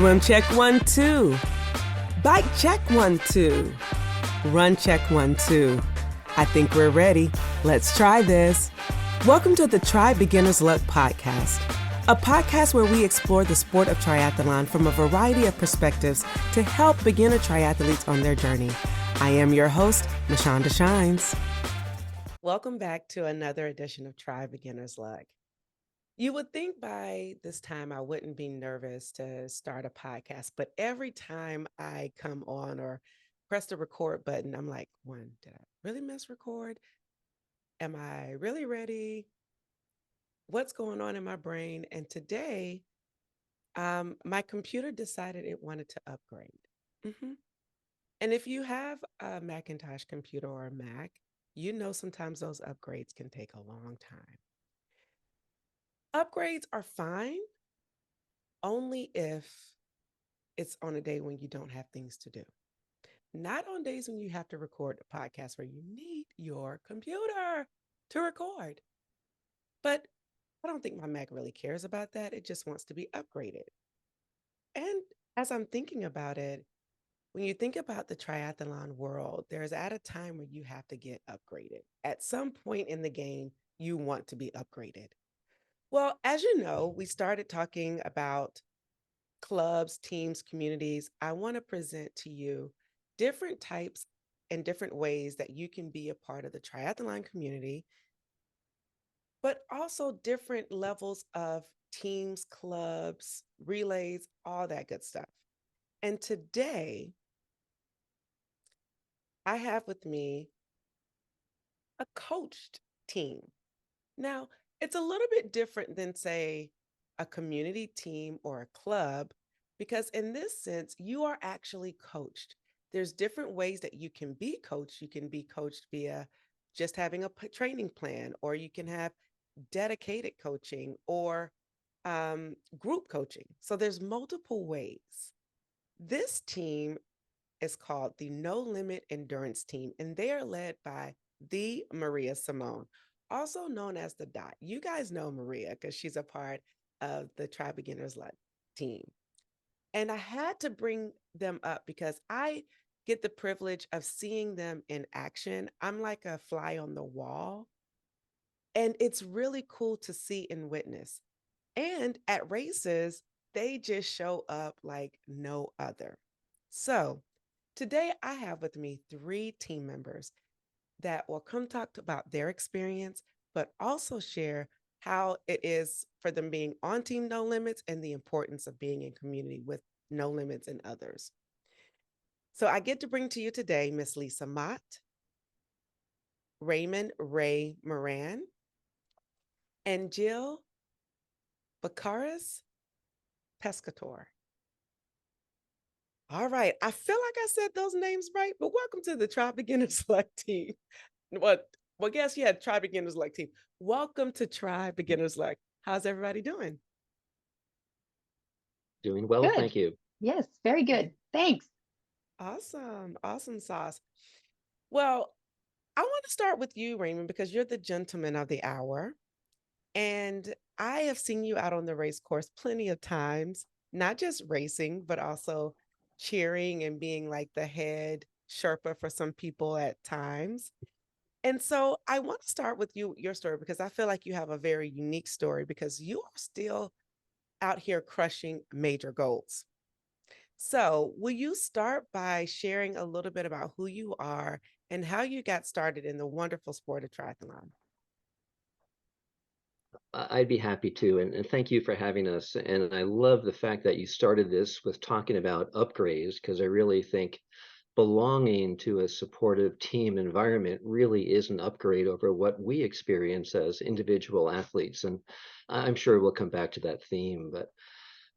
Swim check 1, 2. Bike check 1, 2. Run check 1, 2. I think we're ready. Let's try this. Welcome to the Try Beginner's Luck podcast, a podcast where we explore the sport of triathlon from a variety of perspectives to help beginner triathletes on their journey. I am your host, Mashonda Shines. Welcome back to another edition of Try Beginner's Luck. You would think by this time I wouldn't be nervous to start a podcast, but every time I come on or press the record button, I'm like, did I really miss record? Am I really ready? What's going on in my brain? And today, my computer decided it wanted to upgrade. And if you have a Macintosh computer or a Mac, you know sometimes those upgrades can take a long time. Upgrades are fine only if it's on a day when you don't have things to do. Not on days when you have to record a podcast where you need your computer to record. But I don't think my Mac really cares about that. It just wants to be upgraded. And as I'm thinking about it, when you think about the triathlon world, there's at a time where you have to get upgraded. At some point in the game, you want to be upgraded. Well, as you know, we started talking about clubs, teams, communities. I want to present to you different types and different ways that you can be a part of the triathlon community, but also different levels of teams, clubs, relays, all that good stuff. And today, I have with me a coached team. Now, it's a little bit different than, say, a community team or a club, because in this sense, you are actually coached. There's different ways that you can be coached. You can be coached via just having a training plan, or you can have dedicated coaching or group coaching. So there's multiple ways. This team is called the No Limit Endurance Team, and they are led by the Maria Simone, also known as the Dot. You guys know Maria because she's a part of the Try Beginner's Luck team. And I had to bring them up because I get the privilege of seeing them in action. I'm like a fly on the wall. And it's really cool to see and witness. And at races, they just show up like no other. So today I have with me 3 team members that will come talk about their experience, but also share how it is for them being on Team No Limits and the importance of being in community with No Limits and others. So I get to bring to you today Miss Lisa Mott, Raymond Ray Moran, and Jill Beccaris Pescatore. All right, I feel like I said those names right, but welcome to the Try Beginner's Luck team. Well, guess you had Try Beginner's Luck team. Welcome to Try Beginner's Luck. How's everybody doing? Doing well, Good. thank you. Yes, very good. Thanks. Awesome sauce. Well, I want to start with you, Raymond, because you're the gentleman of the hour. And I have seen you out on the race course plenty of times, not just racing, but also cheering and being like the head Sherpa for some people at times. And so I want to start with your story, because I feel like you have a very unique story because you are still out here crushing major goals. So will you start by sharing a little bit about who you are and how you got started in the wonderful sport of triathlon? I'd be happy to, and thank you for having us. And I love the fact that you started this with talking about upgrades, because I really think belonging to a supportive team environment really is an upgrade over what we experience as individual athletes. And I'm sure we'll come back to that theme. But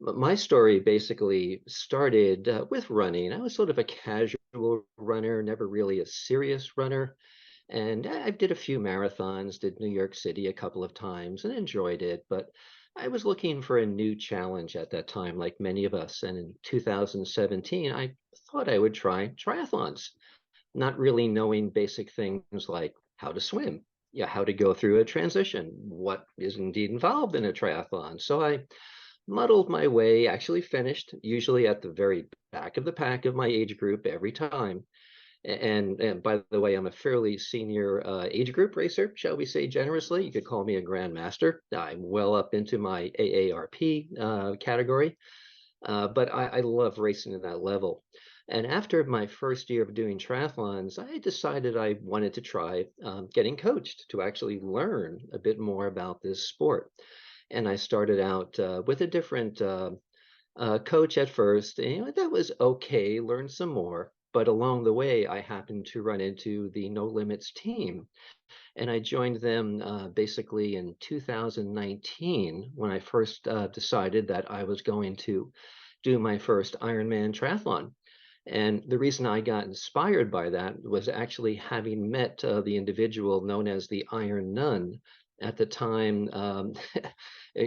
my story basically started with running. I was sort of a casual runner, never really a serious runner. And I did a few marathons, did New York City a couple of times and enjoyed it. But I was looking for a new challenge at that time, like many of us. And in 2017, I thought I would try triathlons, not really knowing basic things like how to swim, how to go through a transition, what is indeed involved in a triathlon. So I muddled my way, actually finished, usually at the very back of the pack of my age group every time. And by the way, I'm a fairly senior age group racer, shall we say generously. You could call me a grandmaster. I'm well up into my AARP category, but I love racing at that level. And after my first year of doing triathlons, I decided I wanted to try getting coached to actually learn a bit more about this sport. And I started out with a different coach at first, and that was okay, learned some more. But along the way, I happened to run into the No Limits team, and I joined them basically in 2019 when I first decided that I was going to do my first Ironman triathlon. And the reason I got inspired by that was actually having met the individual known as the Iron Nun at the time,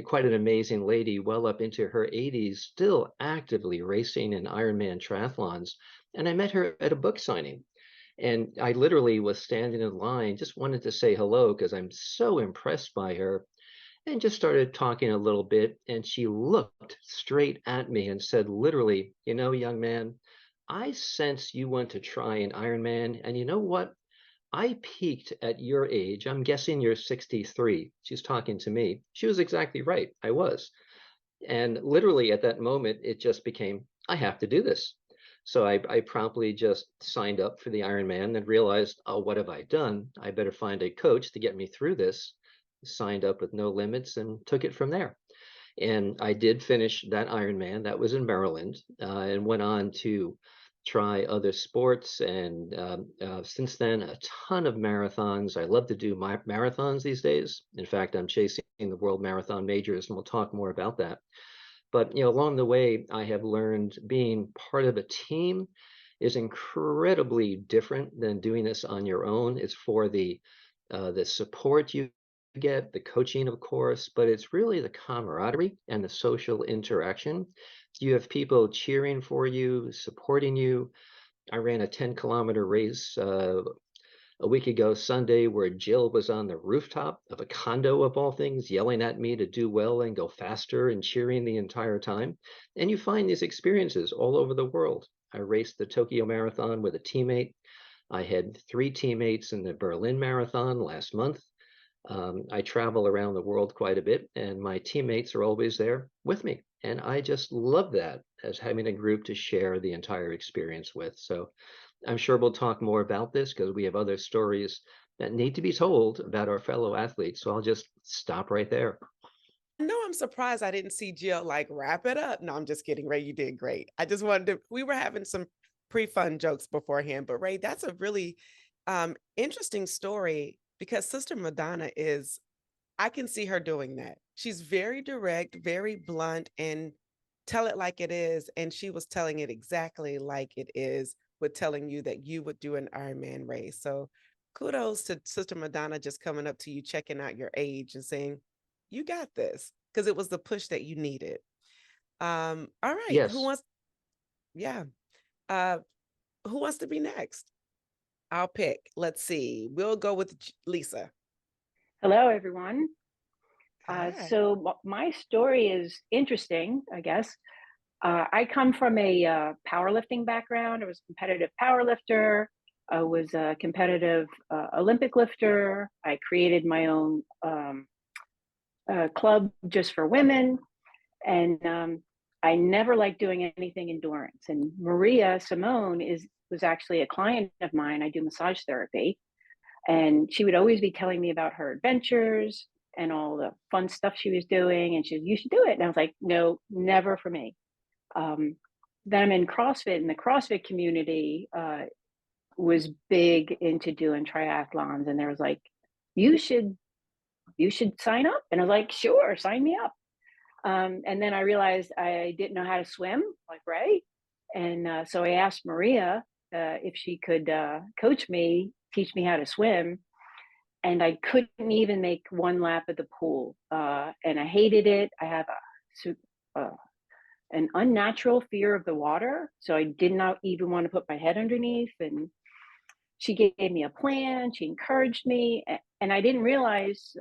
quite an amazing lady, well up into her 80s, still actively racing in Ironman triathlons. And I met her at a book signing. And I literally was standing in line, just wanted to say hello because I'm so impressed by her, and just started talking a little bit. And she looked straight at me and said, literally, young man, I sense you want to try an Ironman. And you know what? I peaked at your age. I'm guessing you're 63. She's talking to me. She was exactly right. I was. And literally at that moment, it just became, I have to do this. So I promptly just signed up for the Ironman and realized, oh, what have I done? I better find a coach to get me through this. Signed up with No Limits and took it from there. And I did finish that Ironman. That was in Maryland, and went on to try other sports. And since then, a ton of marathons. I love to do my marathons these days. In fact, I'm chasing the World Marathon Majors, and we'll talk more about that. But along the way, I have learned being part of a team is incredibly different than doing this on your own. It's for the support you get, the coaching, of course, but it's really the camaraderie and the social interaction. You have people cheering for you, supporting you. I ran a 10-kilometer race a week ago Sunday where Jill was on the rooftop of a condo of all things, yelling at me to do well and go faster and cheering the entire time. And you find these experiences all over the world. I raced the Tokyo Marathon with a teammate. I had 3 teammates in the Berlin Marathon last month. I travel around the world quite a bit, and my teammates are always there with me. And I just love that as having a group to share the entire experience with. So I'm sure we'll talk more about this because we have other stories that need to be told about our fellow athletes. So I'll just stop right there. No, I'm surprised I didn't see Jill like wrap it up. No, I'm just kidding, Ray. You did great. I just wanted to, we were having some pre-fun jokes beforehand, but Ray, that's a really interesting story because Sister Madonna is, I can see her doing that. She's very direct, very blunt, and tell it like it is. And she was telling it exactly like it is, with telling you that you would do an Ironman race. So kudos to Sister Madonna just coming up to you, checking out your age and saying, you got this, because it was the push that you needed. All right. Who Yes. wants, yeah. Uh, who wants to be next? I'll pick. Let's see. We'll go with Lisa. Hello, everyone. Hi. My story is interesting, I guess. I come from a powerlifting background. I was a competitive powerlifter. I was a competitive Olympic lifter. I created my own club just for women. And I never liked doing anything endurance. And Maria Simone was actually a client of mine. I do massage therapy. And she would always be telling me about her adventures and all the fun stuff she was doing. And she said, you should do it. And I was like, no, never for me. Then I'm in CrossFit, and the CrossFit community was big into doing triathlons. And there was like, you should sign up. And I was like, sure, sign me up. And then I realized I didn't know how to swim like Ray. And so I asked Maria if she could coach me, teach me how to swim. And I couldn't even make one lap of the pool. And I hated it. I have an unnatural fear of the water. So I did not even want to put my head underneath. And she gave me a plan. She encouraged me. And I didn't realize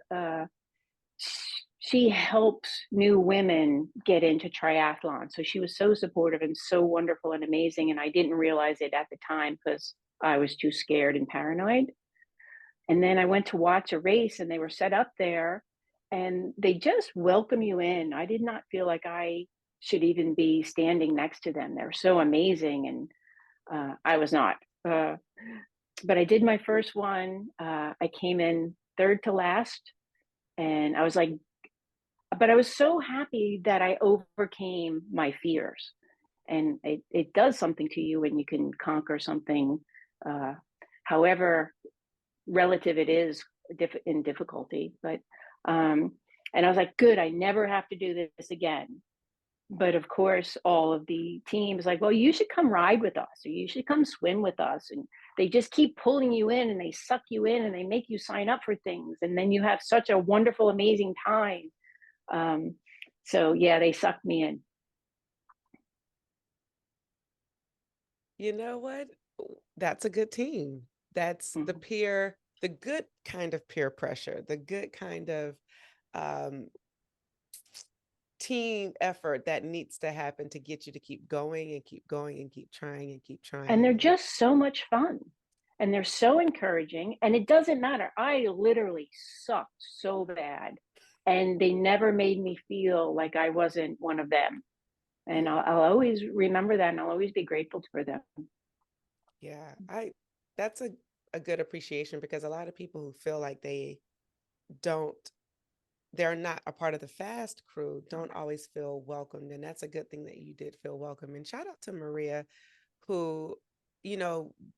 she helps new women get into triathlon. So she was so supportive and so wonderful and amazing. And I didn't realize it at the time because I was too scared and paranoid. And then I went to watch a race and they were set up there and they just welcome you in. I did not feel like I should even be standing next to them. They're so amazing. And I was not. But I did my first one. I came in third to last. And I was like, but I was so happy that I overcame my fears. And it does something to you when you can conquer something, uh, however relative it is in difficulty. But, and I was like, good, I never have to do this again. But of course, all of the teams like, well, you should come ride with us, or you should come swim with us. And they just keep pulling you in and they suck you in and they make you sign up for things. And then you have such a wonderful, amazing time. So yeah, they sucked me in. You know what? That's a good team. That's the peer, the good kind of peer pressure, the good kind of um, team effort that needs to happen to get you to keep going and keep going and keep trying and keep And they're trying. just so much fun. And they're so encouraging. And it doesn't matter. I literally sucked so bad. And they never made me feel like I wasn't one of them. And I'll always remember that and I'll always be grateful for them. Yeah, that's a good appreciation because a lot of people who feel like don't they're not a part of the fast crew don't always feel welcomed. And that's a good thing that you did feel welcome. And shout out to Maria, who,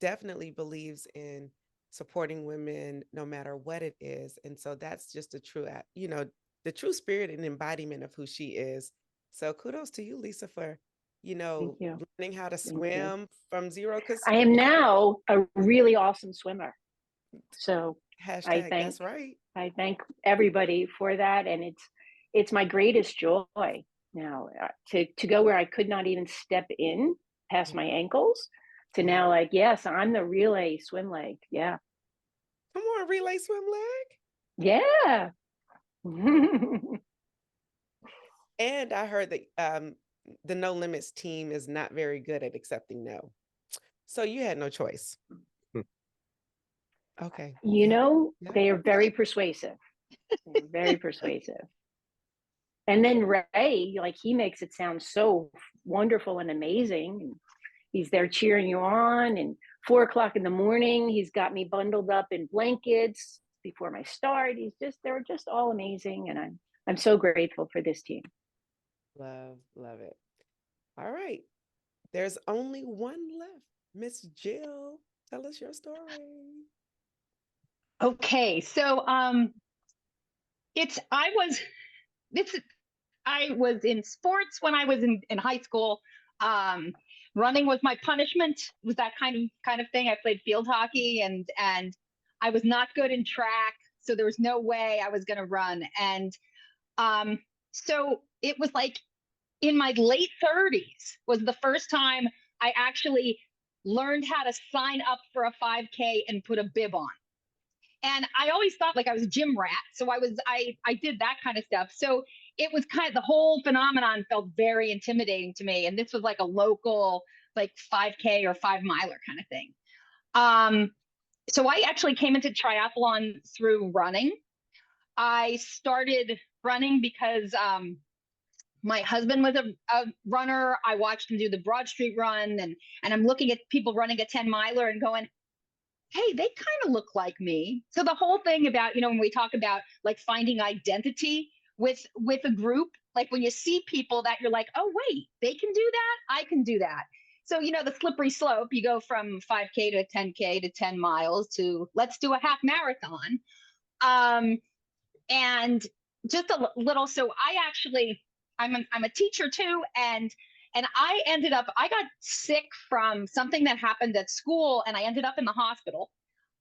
definitely believes in supporting women no matter what it is. And so that's just the true spirit and embodiment of who she is. So kudos to you, Lisa, for, Thank you. learning how to Thank you. swim from zero. Because I am now a really awesome swimmer. So I hashtag, thank that's right. I thank everybody for that, and it's my greatest joy now to go where I could not even step in past my ankles to Yeah. now like yes, I'm the relay swim leg. Yeah, Come on, relay swim leg. yeah. And I heard that the No Limits team is not very good at accepting no. So you had no choice. Okay. You Yeah. know, Yeah. they are very persuasive. They're very persuasive. And then Ray, like he makes it sound so wonderful and amazing. He's there cheering you on. And 4 o'clock in the morning, he's got me bundled up in blankets before my start. They're just all amazing. And I'm so grateful for this team. Love it. All right. There's only one left. Miss Jill, tell us your story. Okay, so it's I was in sports when I was in high school. Running was my punishment. It was that kind of thing. I played field hockey and I was not good in track, so there was no way I was going to run. And so it was like in my late 30s was the first time I actually learned how to sign up for a 5K and put a bib on. And I always thought like I was a gym rat, so I did that kind of stuff. So it was kind of the whole phenomenon felt very intimidating to me. And this was like a local like 5K or 5 miler kind of thing. So I actually came into triathlon through running. I started running because my husband was a runner. I watched him do the Broad Street Run, and I'm looking at people running a 10 miler and going, hey, they kind of look like me. So the whole thing about, when we talk about like finding identity with a group, like when you see people that you're like, oh, wait, they can do that. I can do that. So, the slippery slope, you go from 5K to 10K to 10 miles to let's do a half marathon. And just a little, so I'm a teacher too. And I got sick from something that happened at school and I ended up in the hospital.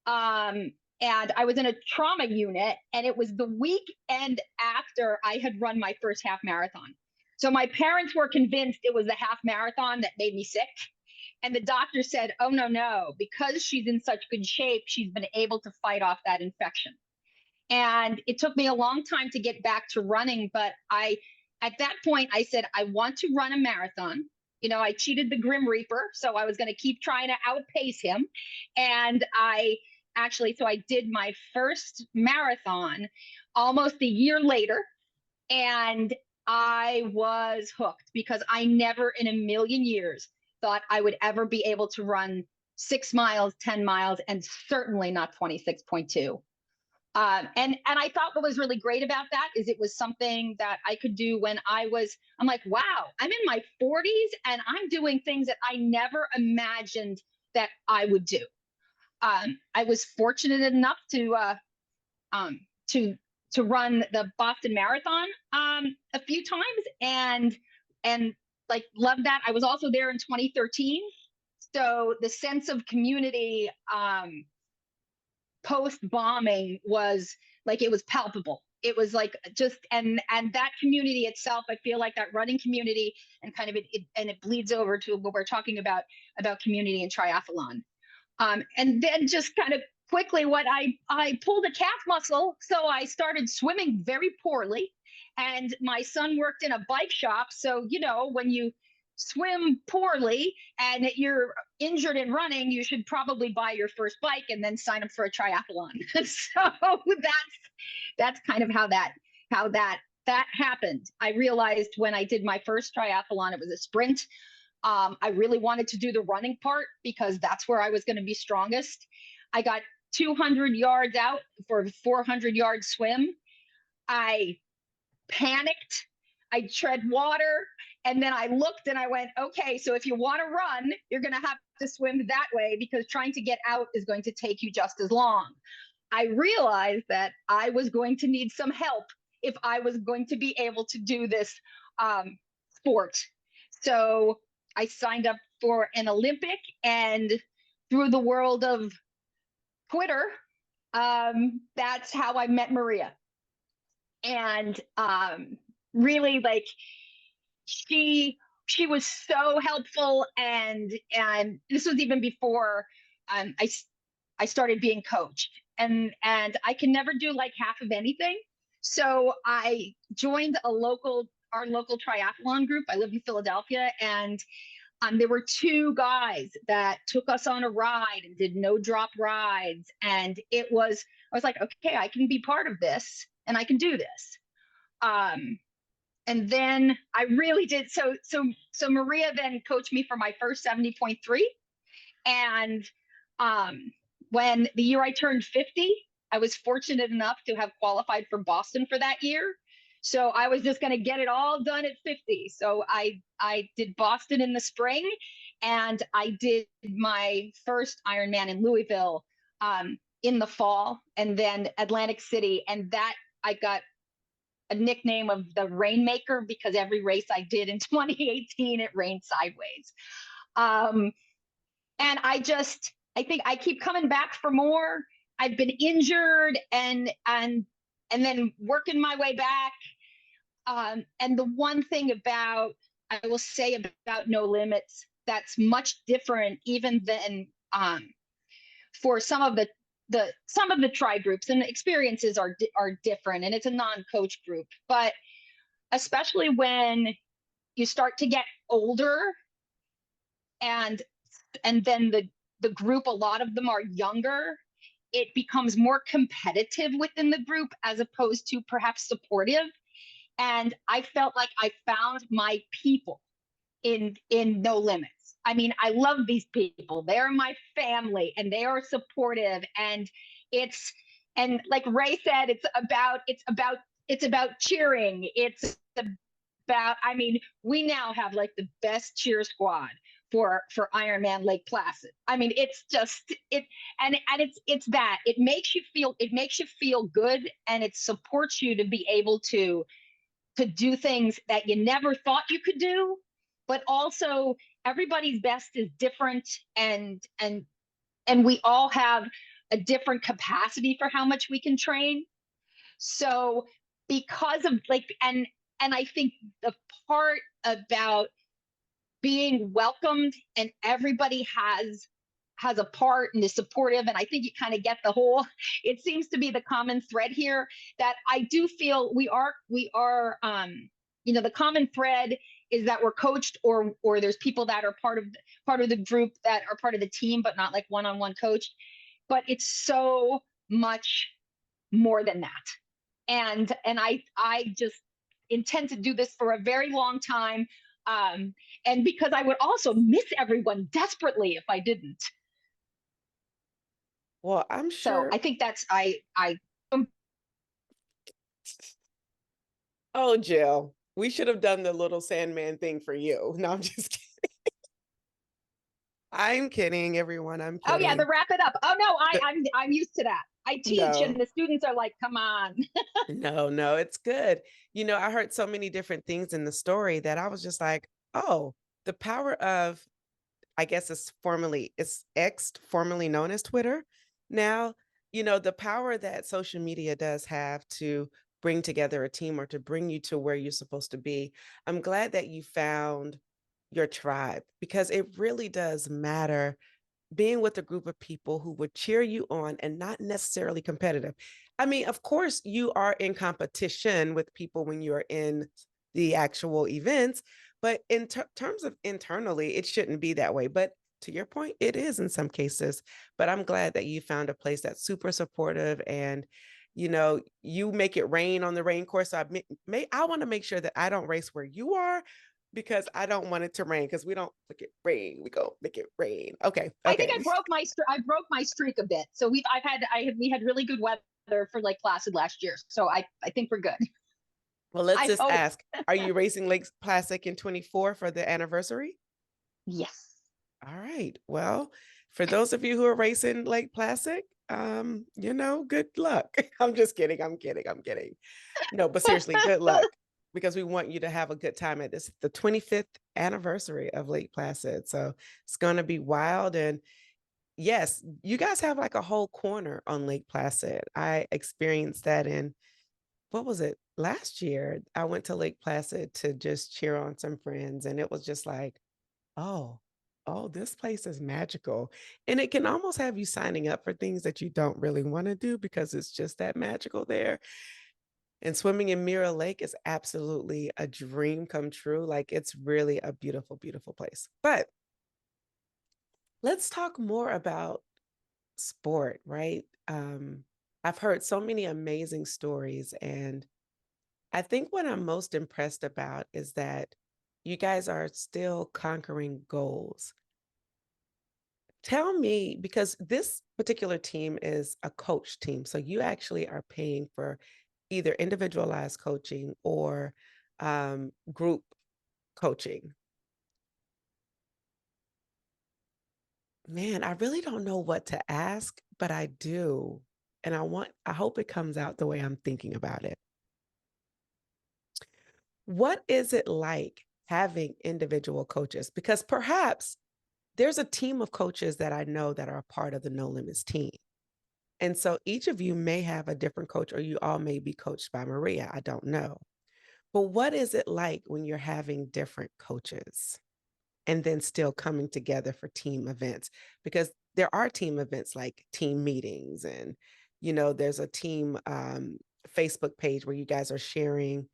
And I was in a trauma unit and it was the weekend after I had run my first half marathon. So my parents were convinced it was the half marathon that made me sick. And the doctor said, oh, no, because she's in such good shape, she's been able to fight off that infection. And it took me a long time to get back to running, but at that point, I said, I want to run a marathon. You know, I cheated the Grim Reaper, so I was going to keep trying to outpace him. And so I did my first marathon almost a year later, and I was hooked because I never in a million years thought I would ever be able to run 6 miles, 10 miles, and certainly not 26.2. And I thought what was really great about that is it was something that I could do when I'm like, wow, I'm in my 40s and I'm doing things that I never imagined that I would do. I was fortunate enough to run the Boston Marathon a few times, and like loved that. I was also there in 2013, so the sense of community post bombing was like, it was palpable. It was like just, and that community itself, I feel like that running community and kind of it bleeds over to what we're talking about community and triathlon. And then just kind of quickly, what I pulled a calf muscle, so I started swimming very poorly. And my son worked in a bike shop, so you know, when you swim poorly and you're injured in running, you should probably buy your first bike and then sign up for a triathlon. So that's kind of how that happened. I realized when I did my first triathlon, it was a sprint. I really wanted to do the running part because that's where I was going to be strongest. I got 200 yards out for a 400-yard swim. I panicked. I tread water. And then I looked and I went, okay, so if you want to run, you're going to have to swim that way because trying to get out is going to take you just as long. I realized that I was going to need some help if I was going to be able to do this sport. So I signed up for an Olympic, and through the world of Twitter, that's how I met Maria. And really, like, she was so helpful, and this was even before I started being coached, and I can never do like half of anything. So I joined our local triathlon group. I live in Philadelphia, and there were 2 guys that took us on a ride and did no drop rides. And I was like, okay, I can be part of this and I can do this. And then I really did. So Maria then coached me for my first 70.3. And when the year I turned 50, I was fortunate enough to have qualified for Boston for that year. So I was just going to get it all done at 50. So I did Boston in the spring, and I did my first Ironman in Louisville in the fall, and then Atlantic City. And that I got a nickname of the Rainmaker because every race I did in 2018, it rained sideways. And I think I keep coming back for more. I've been injured and then working my way back. And the one thing I will say about No Limits that's much different even than for some of the tri groups, and the experiences are different, and it's a non-coach group, but especially when you start to get older, and then the group, a lot of them are younger, it becomes more competitive within the group as opposed to perhaps supportive. And I felt like I found my people in No Limits. I mean, I love these people. They're my family, and they are supportive. And like Ray said, it's about cheering. It's about, I mean, we now have like the best cheer squad for Ironman Lake Placid. I mean, it's just it's that it makes you feel good, and it supports you to be able to do things that you never thought you could do. But also everybody's best is different, and we all have a different capacity for how much we can train. So because of like, and I think the part about being welcomed and everybody has has a part and is supportive. And I think you kind of get the whole, it seems to be the common thread here, that I do feel we are, the common thread is that we're coached, or there's people that are part of the group that are part of the team, but not like one-on-one coach. But it's so much more than that. And I just intend to do this for a very long time. And because I would also miss everyone desperately if I didn't. Well, I'm So sure. I think that's Oh, Jill, we should have done the little Sandman thing for you. No, I'm just kidding. I'm kidding, everyone. I'm oh yeah, the kidding. wrap it up. Oh no, The- I'm used to that. I teach and no, the students are like, come on. no, it's good. I heard so many different things in the story that I was just like, oh, the power of, I guess it's X, formerly known as Twitter. Now, the power that social media does have to bring together a team or to bring you to where you're supposed to be. I'm glad that you found your tribe, because it really does matter being with a group of people who would cheer you on and not necessarily competitive. I mean, of course, you are in competition with people when you're in the actual events, but in terms of internally, it shouldn't be that way. But to your point, it is in some cases. But I'm glad that you found a place that's super supportive, and you make it rain on the rain course. So I want to make sure that I don't race where you are, because I don't want it to rain, because we don't make it rain. We go make it rain. Okay. I think Okay. I broke my streak a bit. So we had really good weather for Lake Placid last year. So I think we're good. Well, let's I just hope. ask, are you racing Lake Placid in 24 for the anniversary? Yes. All right. Well, for those of you who are racing Lake Placid, good luck. I'm just kidding. I'm kidding. I'm kidding. No, but seriously, good luck, because we want you to have a good time at the 25th anniversary of Lake Placid. So it's going to be wild. And yes, you guys have like a whole corner on Lake Placid. I experienced that in, what was it? Last year, I went to Lake Placid to just cheer on some friends, and it was just like, oh, this place is magical. And it can almost have you signing up for things that you don't really want to do, because it's just that magical there. And swimming in Mirror Lake is absolutely a dream come true. Like, it's really a beautiful, beautiful place. But let's talk more about sport, right? I've heard so many amazing stories, and I think what I'm most impressed about is that you guys are still conquering goals. Tell me, because this particular team is a coach team, so you actually are paying for either individualized coaching or group coaching. Man, I really don't know what to ask, but I do. And I hope it comes out the way I'm thinking about it. What is it like having individual coaches? Because perhaps there's a team of coaches that I know that are a part of the No Limits team. And so each of you may have a different coach, or you all may be coached by Maria. I don't know. But what is it like when you're having different coaches and then still coming together for team events? Because there are team events like team meetings, and, there's a team Facebook page where you guys are sharing,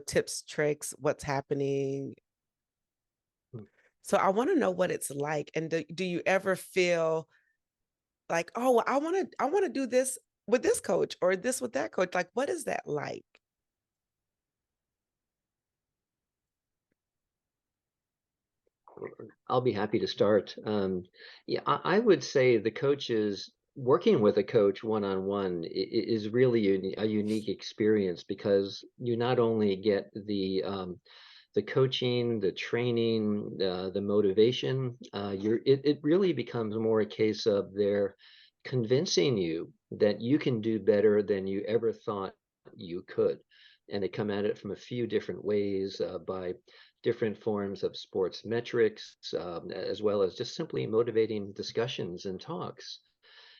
tips, tricks, what's happening. So I want to know what it's like. And do you ever feel like, oh, well, I want to do this with this coach or this with that coach? Like, what is that like? I'll be happy to start. Yeah, I would say the coaches working with a coach one-on-one is really a unique experience, because you not only get the coaching, the training, the motivation. It really becomes more a case of they're convincing you that you can do better than you ever thought you could. And they come at it from a few different ways, by different forms of sports metrics, as well as just simply motivating discussions and talks.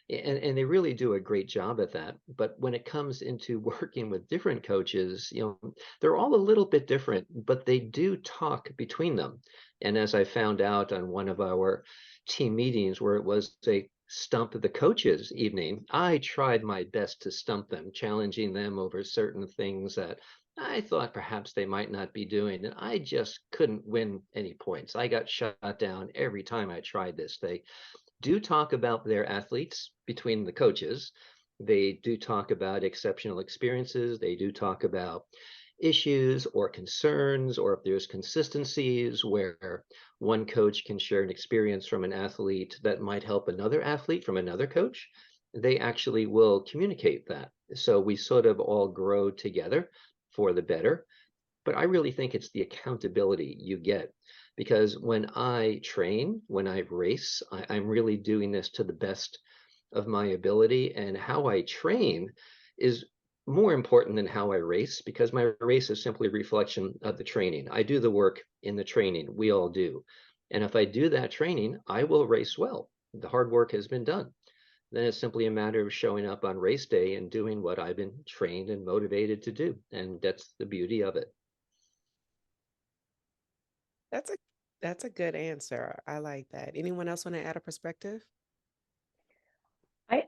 And they really do a great job at that. But when it comes into working with different coaches, they're all a little bit different, but they do talk between them. And as I found out on one of our team meetings where it was a stump the coaches evening. I tried my best to stump them, challenging them over certain things that I thought perhaps they might not be doing. And I just couldn't win any points. I got shut down every time I tried this. They do talk about their athletes between the coaches. They do talk about exceptional experiences. They do talk about issues or concerns, or if there's consistencies where one coach can share an experience from an athlete that might help another athlete from another coach, they actually will communicate that. So we sort of all grow together for the better. But I really think it's the accountability you get, because when I train, when I race, I'm really doing this to the best of my ability. And how I train is more important than how I race, because my race is simply a reflection of the training. I do the work in the training. We all do. And if I do that training, I will race well. The hard work has been done. Then it's simply a matter of showing up on race day and doing what I've been trained and motivated to do. And that's the beauty of it. That's a that's a good answer. I like that. Anyone else want to add a perspective?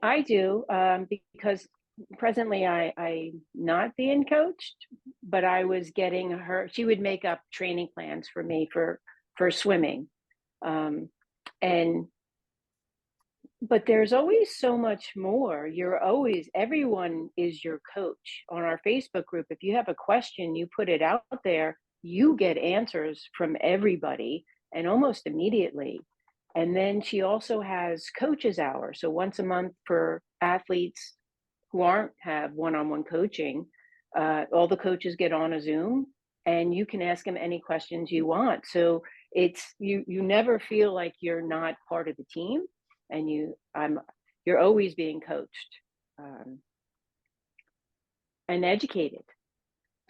I do, because presently I'm not being coached, but I was getting her, she would make up training plans for me for swimming. Um, and but there's always so much more. You're always, everyone is your coach on our Facebook group. If you have a question, you put it out there, you get answers from everybody and almost immediately. And then she also has coaches hour. So once a month for athletes who aren't have one-on-one coaching, all the coaches get on a Zoom and you can ask them any questions you want. So it's you never feel like you're not part of the team, and you're always being coached, and educated.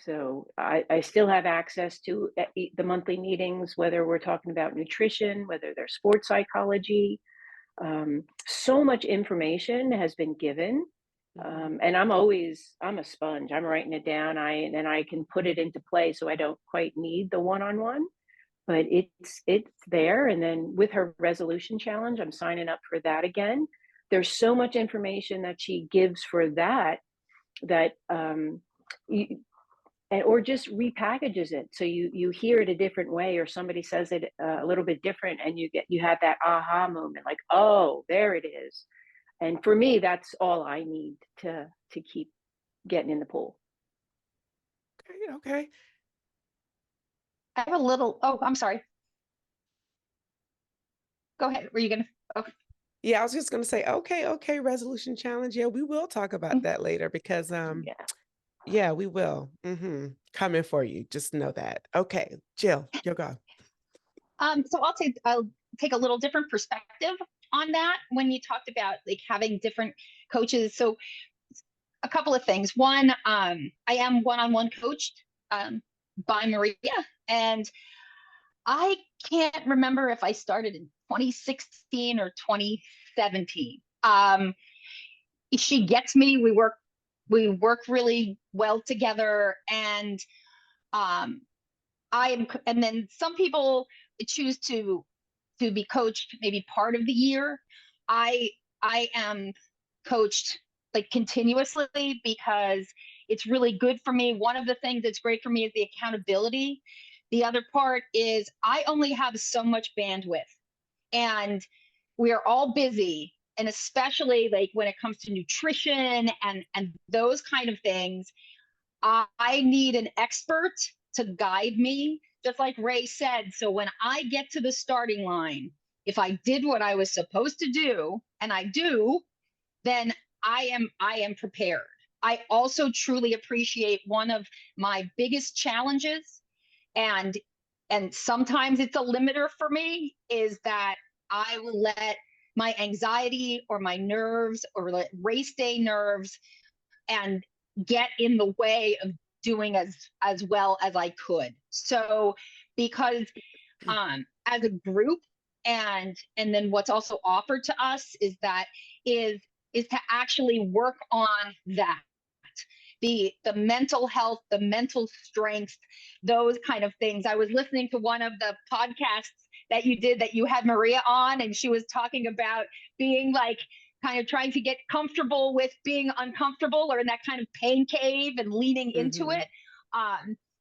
So I still have access to the monthly meetings, whether we're talking about nutrition, whether they're sports psychology. So much information has been given. And I'm a sponge. I'm writing it down. And I can put it into play, so I don't quite need the one-on-one, but it's there. And then with her resolution challenge, I'm signing up for that again. There's so much information that she gives for that, you, or just repackages it so you hear it a different way, or somebody says it a little bit different, and you have that aha moment, like, oh, there it is. And for me, that's all I need to keep getting in the pool. Okay, okay. I have a little, oh, I'm sorry. Go ahead. Were you going to? Okay. Yeah, I was just going to say, okay, resolution challenge. Yeah, we will talk about that later because yeah, we will. Coming for you. Just know that. Okay, Jill, you go. So I'll take a little different perspective on that when you talked about like having different coaches. So a couple of things. One, I am one-on-one coached by Maria, and I can't remember if I started in 2016 or 2017. She gets me. We work really well together, and and then some people choose to be coached maybe part of the year. I am coached like continuously because it's really good for me. One of the things that's great for me is the accountability. The other part is I only have so much bandwidth, and we are all busy. And especially like when it comes to nutrition and those kind of things, I need an expert to guide me, just like Ray said. So when I get to the starting line, if I did what I was supposed to do, and I do, then I am prepared. I also truly appreciate one of my biggest challenges, and sometimes it's a limiter for me, is that I will let my anxiety or my nerves or the race day nerves and get in the way of doing as well as I could. So because as a group, and then what's also offered to us is to actually work on that, the mental health, the mental strength, those kind of things. I was listening to one of the podcasts that you did, that you had Maria on, and she was talking about being like kind of trying to get comfortable with being uncomfortable, or in that kind of pain cave and leaning into it.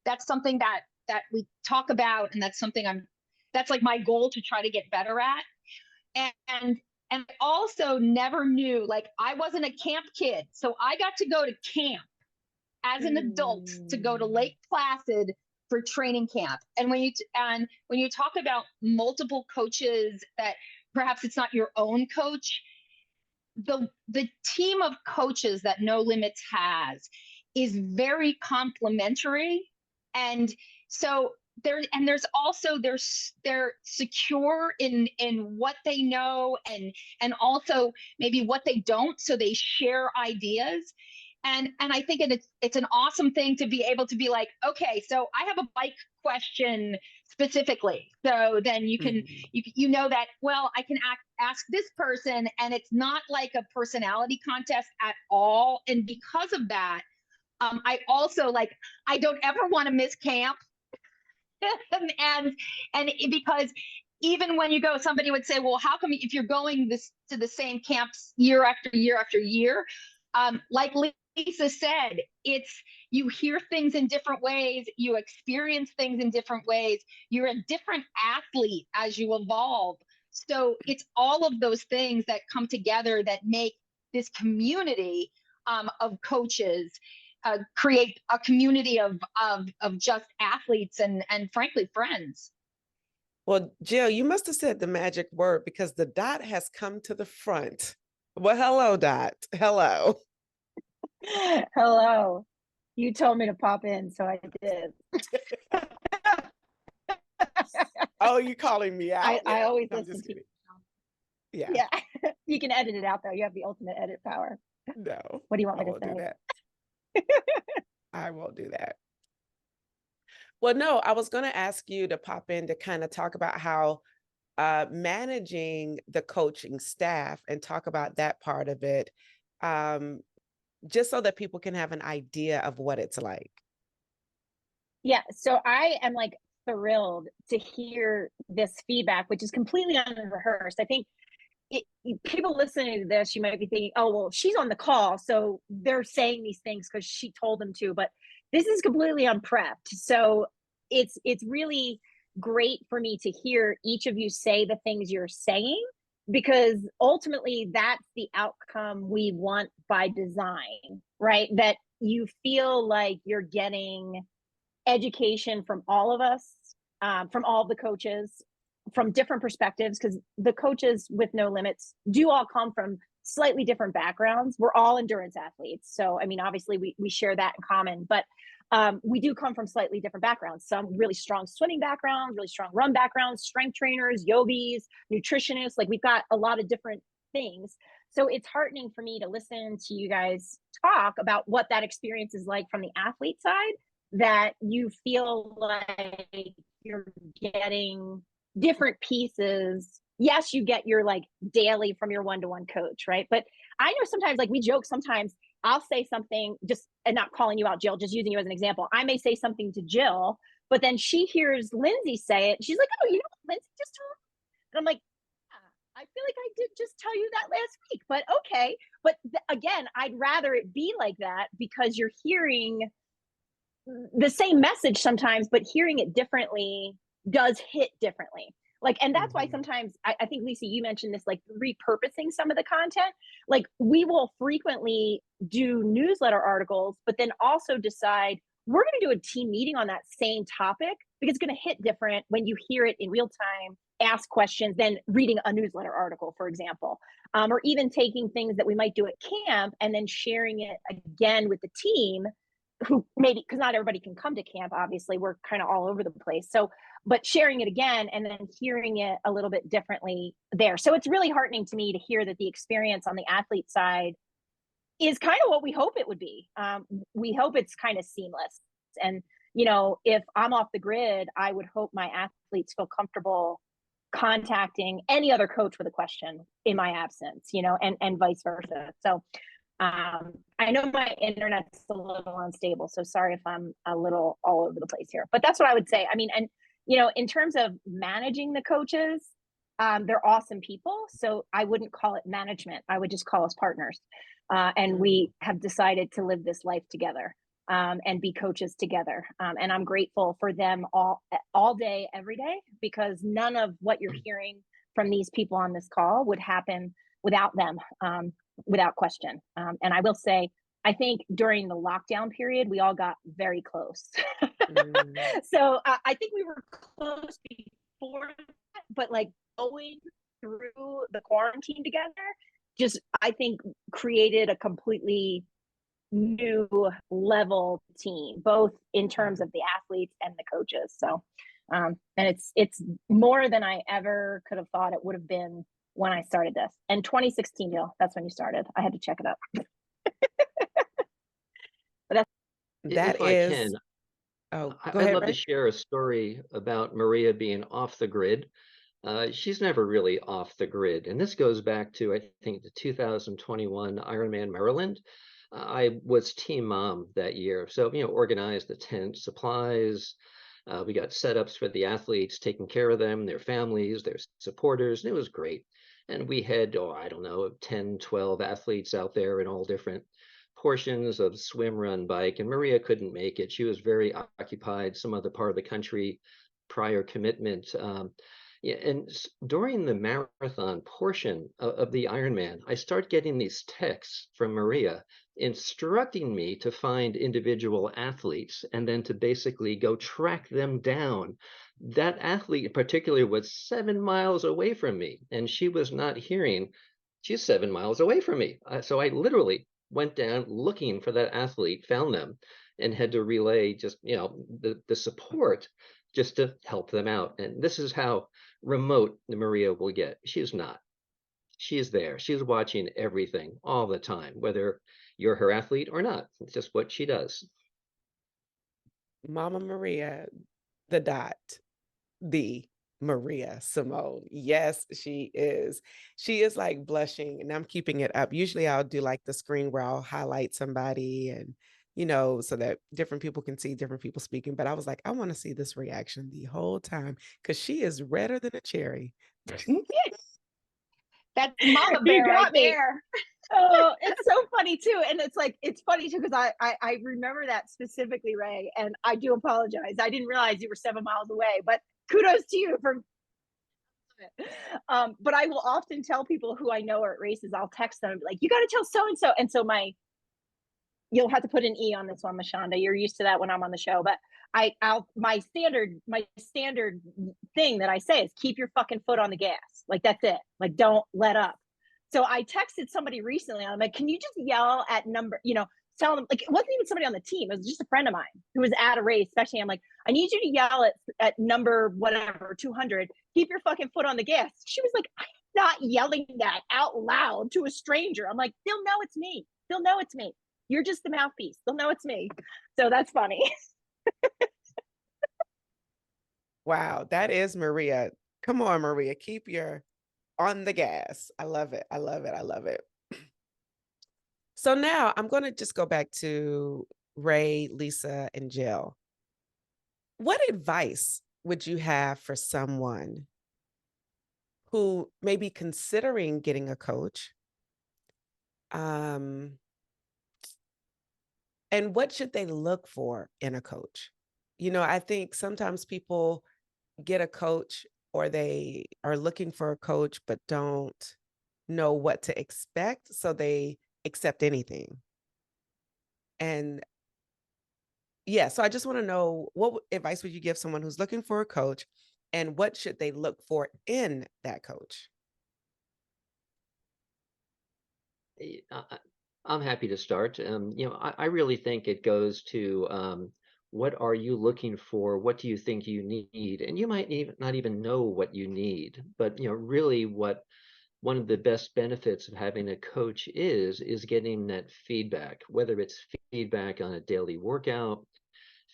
That's something that we talk about, and that's something that's like my goal to try to get better at. And I also never knew, like, I wasn't a camp kid, so I got to go to camp as an adult, to go to Lake Placid for training camp. And when you talk about multiple coaches, that perhaps it's not your own coach, the team of coaches that No Limits has is very complementary. And so there's also they're secure in what they know, and also maybe what they don't, so they share ideas. And I think it's an awesome thing to be able to be like, okay, so I have a bike question specifically, so then you can you know that, well, I can ask this person, and it's not like a personality contest at all. And because of that, I also, like, I don't ever want to miss camp. and because even when you go, somebody would say, well, how come, if you're going to the same camps year after year after year, like Lisa said, it's, you hear things in different ways, you experience things in different ways, you're a different athlete as you evolve. So it's all of those things that come together that make this community of coaches create a community of just athletes and frankly friends. Well, Jill, you must have said the magic word, because the Dot has come to the front. Well, hello, Dot. Hello. Hello. You told me to pop in, so I did. Oh, you calling me out? I always I'm listen just to kidding. you. Yeah. Yeah. You can edit it out, though. You have the ultimate edit power. No. What do you want I me to won't do say? that. I won't do that. Well, no, I was going to ask you to pop in to kind of talk about how managing the coaching staff, and talk about that part of it, just so that people can have an idea of what it's like. Yeah, so I am like thrilled to hear this feedback, which is completely unrehearsed. I think people listening to this, you might be thinking, oh, well, she's on the call, so they're saying these things because she told them to, but this is completely unprepped. So it's really great for me to hear each of you say the things you're saying, because ultimately that's the outcome we want by design, right? That you feel like you're getting education from all of us, from all the coaches, from different perspectives, because the coaches with No Limits do all come from slightly different backgrounds. We're all endurance athletes. So, I mean, obviously we share that in common, but we do come from slightly different backgrounds. Some really strong swimming backgrounds, really strong run backgrounds, strength trainers, yogis, nutritionists, like we've got a lot of different things. So it's heartening for me to listen to you guys talk about what that experience is like from the athlete side, that you feel like you're getting different pieces. Yes, you get your like daily from your one-to-one coach, right? But I know sometimes, like we joke, sometimes I'll say something, just, and not calling you out, Jill, just using you as an example. I may say something to Jill, but then she hears Lindsay say it. She's like, oh, you know what Lindsay just told me? And I'm like, yeah, I feel like I did just tell you that last week, but okay. But again, I'd rather it be like that, because you're hearing the same message sometimes, but hearing it differently does hit differently. Like, and that's why sometimes I think, Lisa, you mentioned this, like repurposing some of the content. Like we will frequently do newsletter articles, but then also decide we're going to do a team meeting on that same topic, because it's going to hit different when you hear it in real time, ask questions, than reading a newsletter article, for example. Or even taking things that we might do at camp and then sharing it again with the team, who maybe, because not everybody can come to camp, obviously we're kind of all over the place, so but sharing it again and then hearing it a little bit differently there. So it's really heartening to me to hear that the experience on the athlete side is kind of what we hope it would be. We hope it's kind of seamless, and you know, if I'm off the grid, I would hope my athletes feel comfortable contacting any other coach with a question in my absence, you know, and vice versa. So I know my internet's a little unstable, so sorry if I'm a little all over the place here, but that's what I would say. I mean, and in terms of managing the coaches, they're awesome people. So I wouldn't call it management. I would just call us partners. And we have decided to live this life together, and be coaches together. And I'm grateful for them all day, every day, because none of what you're hearing from these people on this call would happen without them, without question. And I will say, I think during the lockdown period, we all got very close. So I think we were close before that, but like going through the quarantine together, just I think created a completely new level team, both in terms of the athletes and the coaches. So, and it's more than I ever could have thought it would have been when I started this. And 2016, that's when you started. I had to check it up. But that If I is, can, oh, go I'd ahead, love to Ray. share a story about Maria being off the grid. She's never really off the grid. And this goes back to, I think, the 2021 Ironman Maryland. I was team mom that year. So, organized the tent, supplies. We got setups for the athletes, taking care of them, their families, their supporters, and it was great. And we had, I don't know, 10, 12 athletes out there in all different portions of swim, run, bike. And Maria couldn't make it. She was very occupied, some other part of the country, prior commitment. Yeah, and during the marathon portion of the Ironman, I start getting these texts from Maria instructing me to find individual athletes and then to basically go track them down. That athlete in particular was 7 miles away from me, and she was not hearing. She's 7 miles away from me. So I literally went down looking for that athlete, found them, and had to relay just, the support just to help them out. And this is how remote Maria will get. She's not. She's there. She's watching everything all the time, whether you're her athlete or not. It's just what she does. Mama Maria, the dot, the Maria Simone. Yes, she is. She is like blushing, and I'm keeping it up. Usually I'll do like the screen where I'll highlight somebody and, so that different people can see different people speaking. But I was like, I want to see this reaction the whole time because she is redder than a cherry. That's Mama you Bear got right me. there. Oh, it's so funny too. And it's funny too, because I remember that specifically, Ray, and I do apologize. I didn't realize you were 7 miles away, but kudos to you for but I will often tell people who I know are at races, I'll text them and be like, you got to tell so-and-so. And so you'll have to put an E on this one, Mashonda. You're used to that when I'm on the show, but my standard thing that I say is keep your fucking foot on the gas. Like, that's it. Like, don't let up. So I texted somebody recently. I'm like, can you just yell at tell them, like, it wasn't even somebody on the team. It was just a friend of mine who was at a race, especially. I'm like, I need you to yell at number whatever, 200, keep your fucking foot on the gas. She was like, I'm not yelling that out loud to a stranger. I'm like, they'll know it's me. They'll know it's me. You're just the mouthpiece. They'll know it's me. So that's funny. Wow, that is Maria. Come on, Maria, keep your on the gas. I love it. I love it. I love it. So now I'm going to just go back to Ray, Lisa, and Jill. What advice would you have for someone who may be considering getting a coach? And what should they look for in a coach? I think sometimes people get a coach or they are looking for a coach, but don't know what to expect. So they accept anything. And yeah, so I just want to know, what advice would you give someone who's looking for a coach, and what should they look for in that coach? I'm happy to start. I really think it goes to what are you looking for? What do you think you need? And you might not even know what you need, but really what one of the best benefits of having a coach is getting that feedback, whether it's feedback on a daily workout,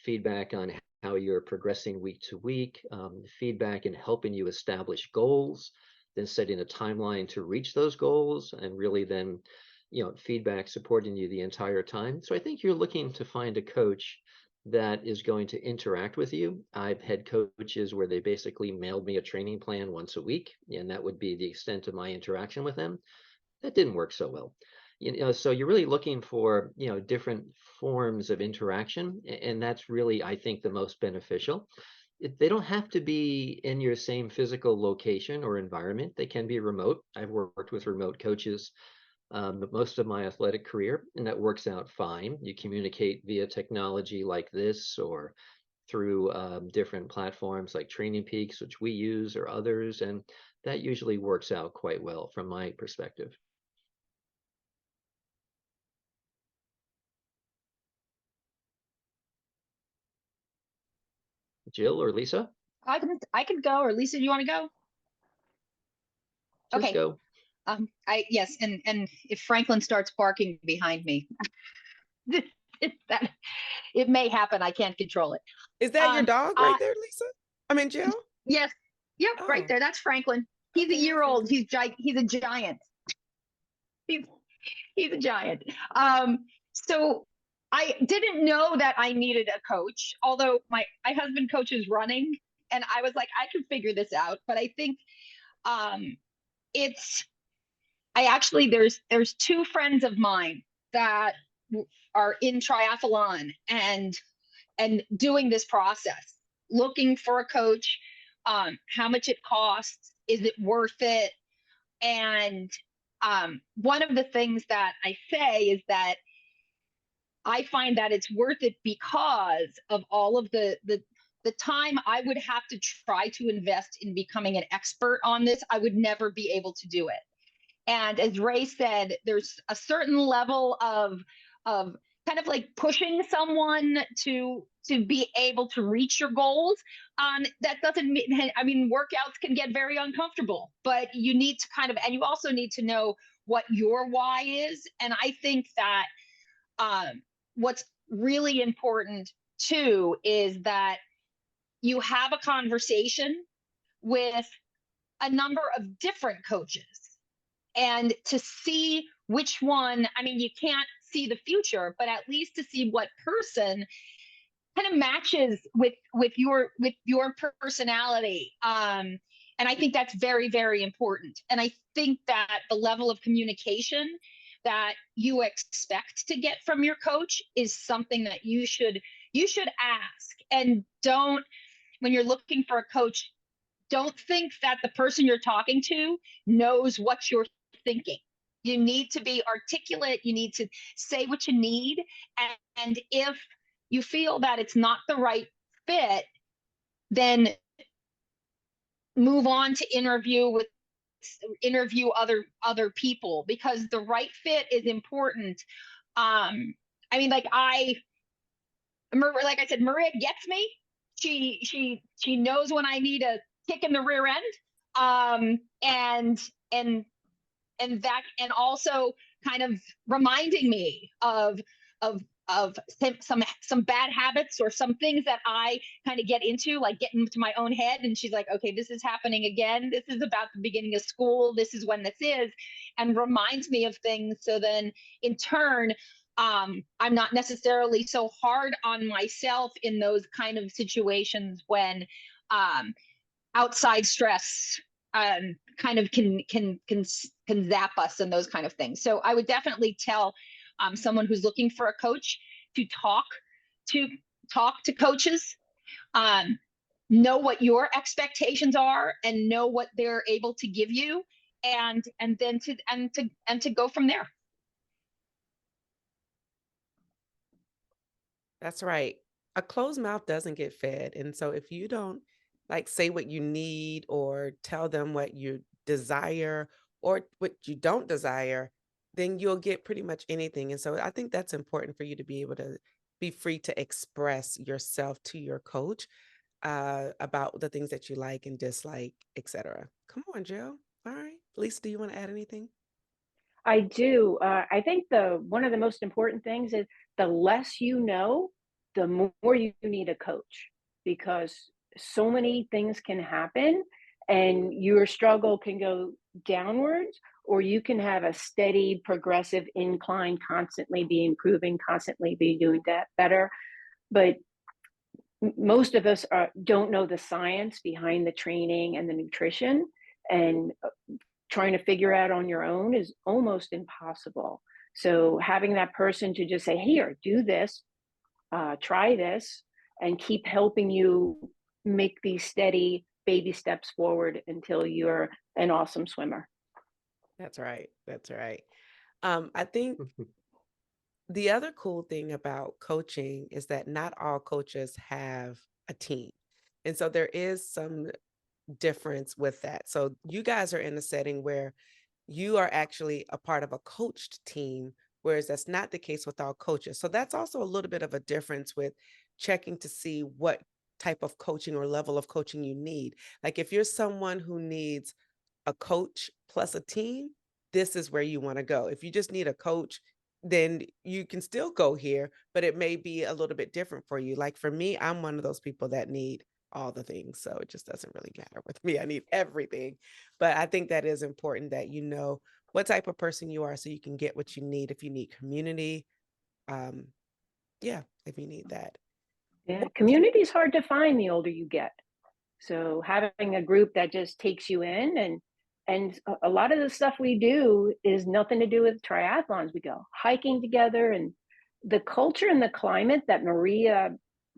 feedback on how you're progressing week to week, feedback in helping you establish goals, then setting a timeline to reach those goals, and really then, feedback supporting you the entire time. So I think you're looking to find a coach that is going to interact with you. I've had coaches where they basically mailed me a training plan once a week, and that would be the extent of my interaction with them. That didn't work so well. So you're really looking for, different forms of interaction, and that's really, I think, the most beneficial. They don't have to be in your same physical location or environment. They can be remote. I've worked with remote coaches most of my athletic career, and that works out fine. You communicate via technology like this, or through different platforms like Training Peaks, which we use, or others, and that usually works out quite well from my perspective. Jill or Lisa? I can go, or Lisa, do you want to go? Please Okay. go. Yes, and if Franklin starts barking behind me, that it may happen. I can't control it. Is that your dog right I there, Lisa? I mean, Jill? Yes, yep, right Oh, there. That's Franklin. He's a okay. Hi, year old. Franklin. He's a giant. He's he's a giant. So I didn't know that I needed a coach, although my husband coaches running, and I was like, I can figure this out. But I think um, it's I actually there's two friends of mine that are in triathlon and doing this process, looking for a coach, how much it costs, is it worth it? And one of the things that I say is that I find that it's worth it because of all of the time I would have to try to invest in becoming an expert on this. I would never be able to do it. And as Ray said, there's a certain level of kind of like pushing someone to be able to reach your goals. That doesn't mean, I mean, workouts can get very uncomfortable, but you need to kind of, and you also need to know what your why is. And I think that what's really important too is that you have a conversation with a number of different coaches and to see which one. I mean, you can't see the future, but at least to see what person kind of matches with your personality. And I think that's very, very important. And I think that the level of communication that you expect to get from your coach is something that you should ask. And don't, when you're looking for a coach, don't think that the person you're talking to knows what you're thinking. You need to be articulate. You need to say what you need. And if you feel that it's not the right fit, then move on to interview other people, because the right fit is important. I mean, like I said, Maria gets me. She knows when I need a kick in the rear end. And that, and also kind of reminding me of some bad habits or some things that I kind of get into, like getting into my own head. And she's like, okay, this is happening again. This is about the beginning of school. This is when this is, and reminds me of things. So then in turn, I'm not necessarily so hard on myself in those kind of situations when outside stress kind of can zap us and those kind of things. So I would definitely tell someone who's looking for a coach to talk to coaches, know what your expectations are, and know what they're able to give you, and then to go from there. That's right. A closed mouth doesn't get fed. And so if you don't like say what you need or tell them what you desire or what you don't desire, then you'll get pretty much anything. And so I think that's important for you to be able to be free to express yourself to your coach about the things that you like and dislike, etc. Come on, Jill. All right. Lisa, do you want to add anything? I do. I think the one of the most important things is the less you know, the more you need a coach, because so many things can happen and your struggle can go downwards, or you can have a steady progressive incline, constantly be improving, constantly be doing that better. But most of us don't know the science behind the training and the nutrition, and trying to figure out on your own is almost impossible. So having that person to just say, here, do this, try this, and keep helping you make these steady baby steps forward until you're an awesome swimmer. That's right. That's right. I think Mhm. the other cool thing about coaching is that not all coaches have a team. And so there is some difference with that. So you guys are in a setting where you are actually a part of a coached team, whereas that's not the case with all coaches. So that's also a little bit of a difference with checking to see what type of coaching or level of coaching you need. Like if you're someone who needs a coach plus a team, this is where you want to go. If you just need a coach, then you can still go here, but it may be a little bit different for you. Like for me, I'm one of those people that need all the things. So it just doesn't really matter with me. I need everything. But I think that is important that you know what type of person you are so you can get what you need. If you need community, um, yeah, if you need that. Yeah, community is hard to find the older you get. So having a group that just takes you in, and a lot of the stuff we do is nothing to do with triathlons. We go hiking together, and the culture and the climate that Maria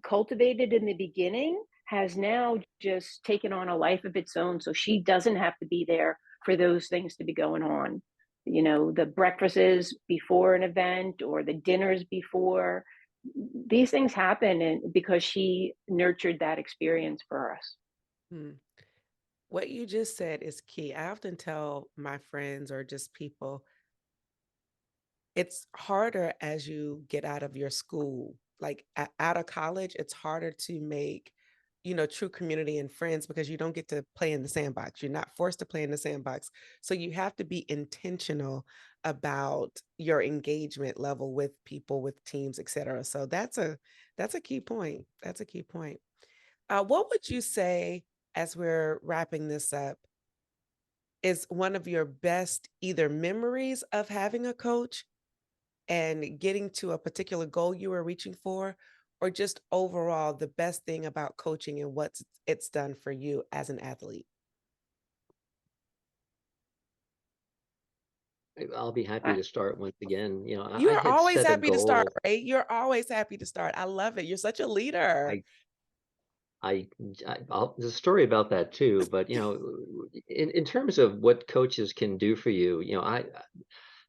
cultivated in the beginning has now just taken on a life of its own. So she doesn't have to be there for those things to be going on. You know, the breakfasts before an event or the dinners before. These things happen, and because she nurtured that experience for us. Hmm. What you just said is key. I often tell my friends or just people, it's harder as you get out of your school. Like out of college, it's harder to make, true community and friends because you don't get to play in the sandbox. You're not forced to play in the sandbox. So you have to be intentional about your engagement level with people, with teams, et cetera. So that's a key point. That's a key point. What would you say as we're wrapping this up is one of your best either memories of having a coach and getting to a particular goal you were reaching for, or just overall the best thing about coaching and what it's done for you as an athlete? I'll be happy I, to start once again. I You're had always set a happy to start, goal. right? You're always happy to start. I love it. You're such a leader. I I, there's a story about that too, but in terms of what coaches can do for you,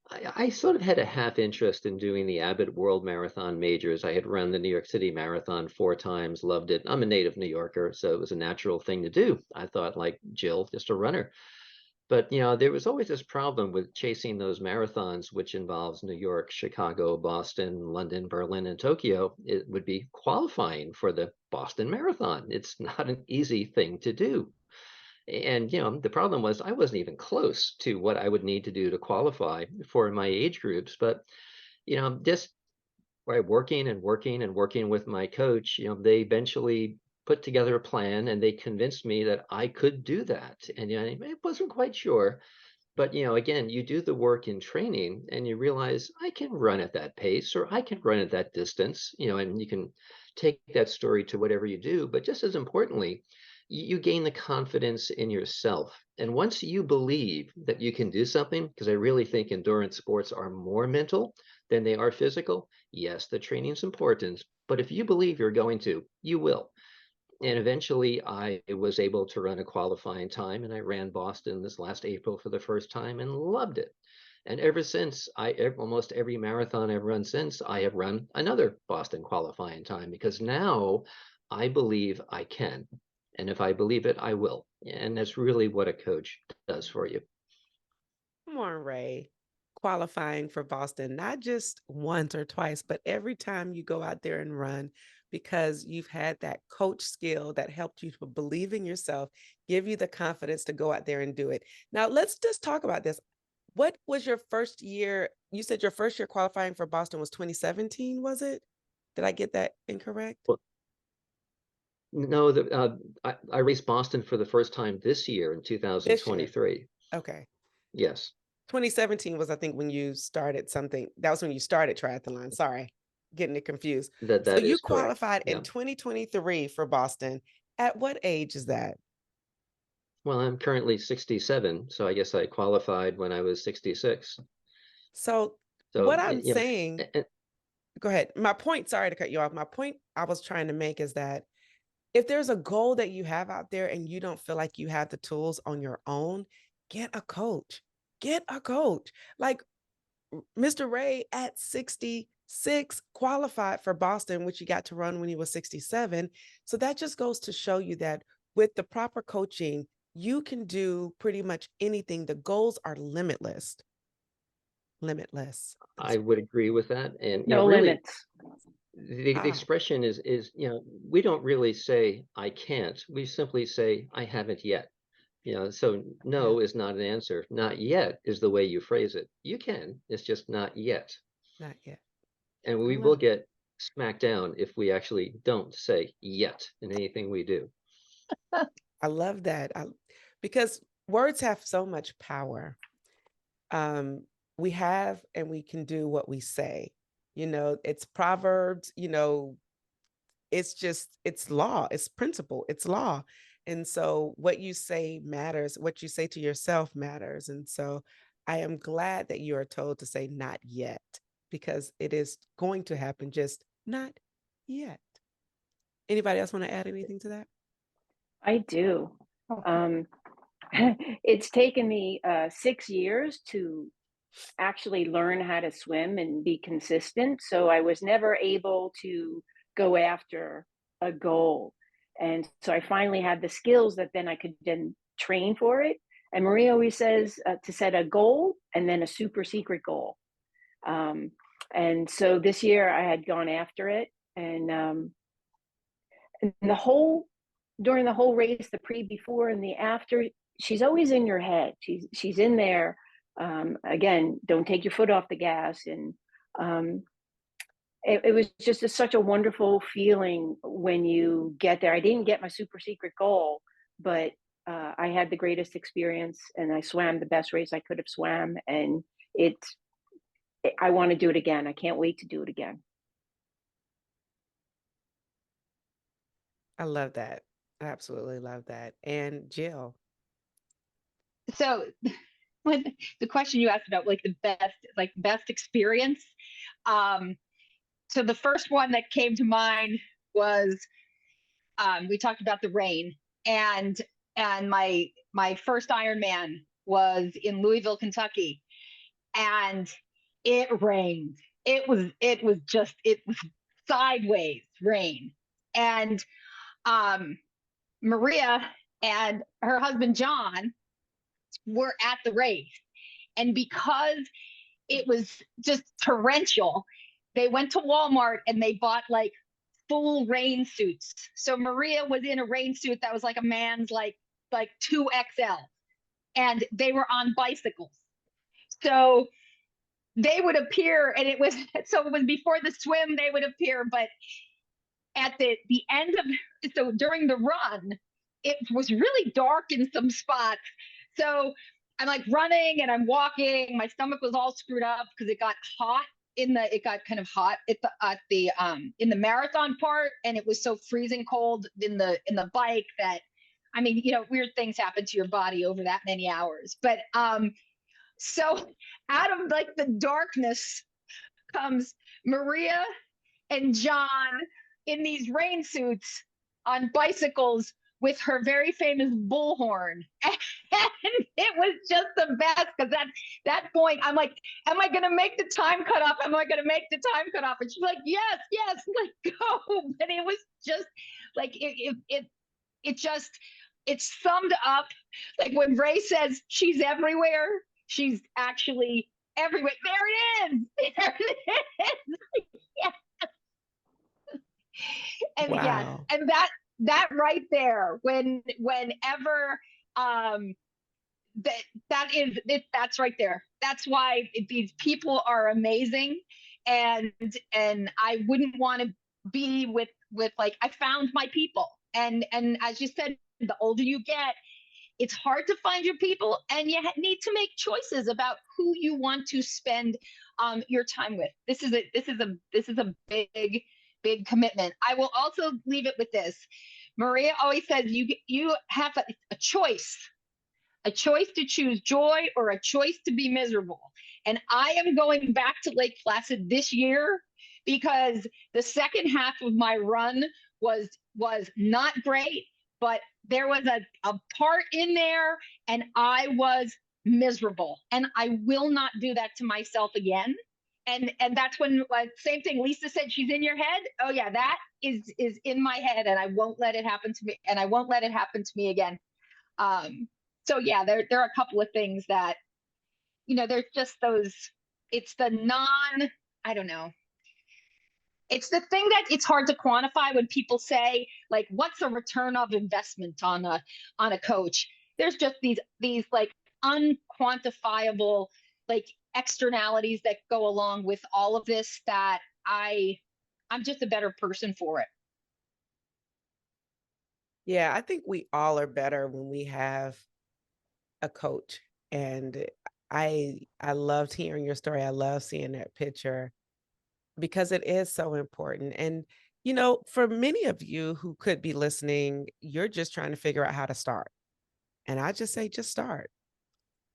I sort of had a half interest in doing the Abbott World Marathon Majors. I had run the New York City Marathon 4 times, loved it. I'm a native New Yorker, so it was a natural thing to do. I thought, like Jill, just a runner. But there was always this problem with chasing those marathons, which involves New York, Chicago, Boston, London, Berlin, and Tokyo. It would be qualifying for the Boston Marathon. It's not an easy thing to do. And the problem was I wasn't even close to what I would need to do to qualify for my age groups. But just by working and working and working with my coach, they eventually put together a plan and they convinced me that I could do that. And I wasn't quite sure, but again, you do the work in training and you realize I can run at that pace or I can run at that distance, and you can take that story to whatever you do. But just as importantly, you gain the confidence in yourself. And once you believe that you can do something, because I really think endurance sports are more mental than they are physical. Yes, the training's important, but if you believe you're going to, you will. And eventually I was able to run a qualifying time, and I ran Boston this last April for the first time and loved it. And ever since, almost every marathon I've run since, I have run another Boston qualifying time because now I believe I can. And if I believe it, I will. And that's really what a coach does for you. Come on, Ray. Qualifying for Boston, not just once or twice, but every time you go out there and run, because you've had that coach skill that helped you to believe in yourself, give you the confidence to go out there and do it. Now, let's just talk about this. What was your first year? You said your first year qualifying for Boston was 2017, was it? Did I get that incorrect? Well, no, I raced Boston for the first time this year in This year. 2023. Okay. Yes. 2017 was, I think, when you started something. That was when you started triathlon. Sorry. getting it confused. So That you is correct. qualified Yeah. in 2023 for Boston. At what age is that? Well, I'm currently 67, so I guess I qualified when I was 66. So what So, I'm you know, saying, go ahead. My point, sorry to cut you off. My point I was trying to make is that if there's a goal that you have out there and you don't feel like you have the tools on your own, get a coach. Get a coach. Like Mr. Ray at 66 qualified for Boston, which he got to run when he was 67. So that just goes to show you that with the proper coaching, you can do pretty much anything. The goals are limitless. Limitless. I would agree with that. And, you know, No really, limits. the expression is, you know, we don't really say I can't. We simply say I haven't yet. You know, so Yeah, no is not an answer. Not yet is the way you phrase it. You can, it's just not yet. not yet. And I we will love get smacked down if we actually don't say yet in anything we do. I love that. Because words have so much power. Um, we have and we can do what we say. You know, it's proverbs, you know, it's just it's law, it's principle, it's law. And so what you say matters, what you say to yourself matters. And so I am glad that you are told to say not yet, because it is going to happen, just not yet. Anybody else want to add anything to that? I do. Okay. Um, it's taken me 6 years to actually learn how to swim and be consistent. So I was never able to go after a goal. And so I finally had the skills that then I could then train for it. And Maria always says to set a goal and then a super secret goal. Um, and so this year I had gone after it. And the whole during the whole race, the pre, before, and the after, she's always in your head. She's in there. Again, don't take your foot off the gas. And um, it was just such a wonderful feeling when you get there. I didn't get my super secret goal, but I had the greatest experience, and I swam the best race I could have swam. And I want to do it again. I can't wait to do it again. I love that. I absolutely love that. And Jill. So when the question you asked about like best experience, um, so the first one that came to mind was we talked about the rain, and my first Ironman was in Louisville, Kentucky, and it rained. It was sideways rain, and um, Maria and her husband John were at the race, and because it was just torrential, they went to Walmart and they bought like full rain suits. So Maria was in a rain suit that was like a man's like 2XL, and they were on bicycles. So they would appear, and it was before the swim they would appear, but at the end of, so during the run it was really dark in some spots. So I'm like running and I'm walking, my stomach was all screwed up because it got hot it got kind of hot at the in the marathon part, and it was so freezing cold in the bike that, I mean, you know, weird things happen to your body over that many hours. But so out of like the darkness comes Maria and John in these rain suits on bicycles with her very famous bullhorn. And it was just the best, because that point, I'm like, am I gonna make the time cut off? Am I gonna make the time cut off? And she's like, yes, yes, like go. And it was just like it summed up, like when Ray says she's everywhere, she's actually everywhere. There it is. There it is. Yeah. And yes, Wow. and that right there, whenever that that is it, that's right there. That's why these people are amazing, and I wouldn't want to be with like, I found my people. And as you said, the older you get, it's hard to find your people, and you need to make choices about who you want to spend your time with. This is a big commitment. I will also leave it with this. Maria always says you have a choice, a choice to choose joy or a choice to be miserable. And I am going back to Lake Placid this year because the second half of my run was not great, but there was a part in there and I was miserable. And I will not do that to myself again. And that's when same thing Lisa said, she's in your head. Oh yeah, that is in my head, and I won't let it happen to me, and I won't let it happen to me again. So yeah, there are a couple of things that, there's just those, it's the I don't know. It's the thing that it's hard to quantify when people say, like, what's the return of investment on a coach? There's just these like unquantifiable like externalities that go along with all of this that I'm just a better person for it. Yeah, I think we all are better when we have a coach. And I loved hearing your story. I love seeing that picture because it is so important. And for many of you who could be listening, you're just trying to figure out how to start. And I just say just start.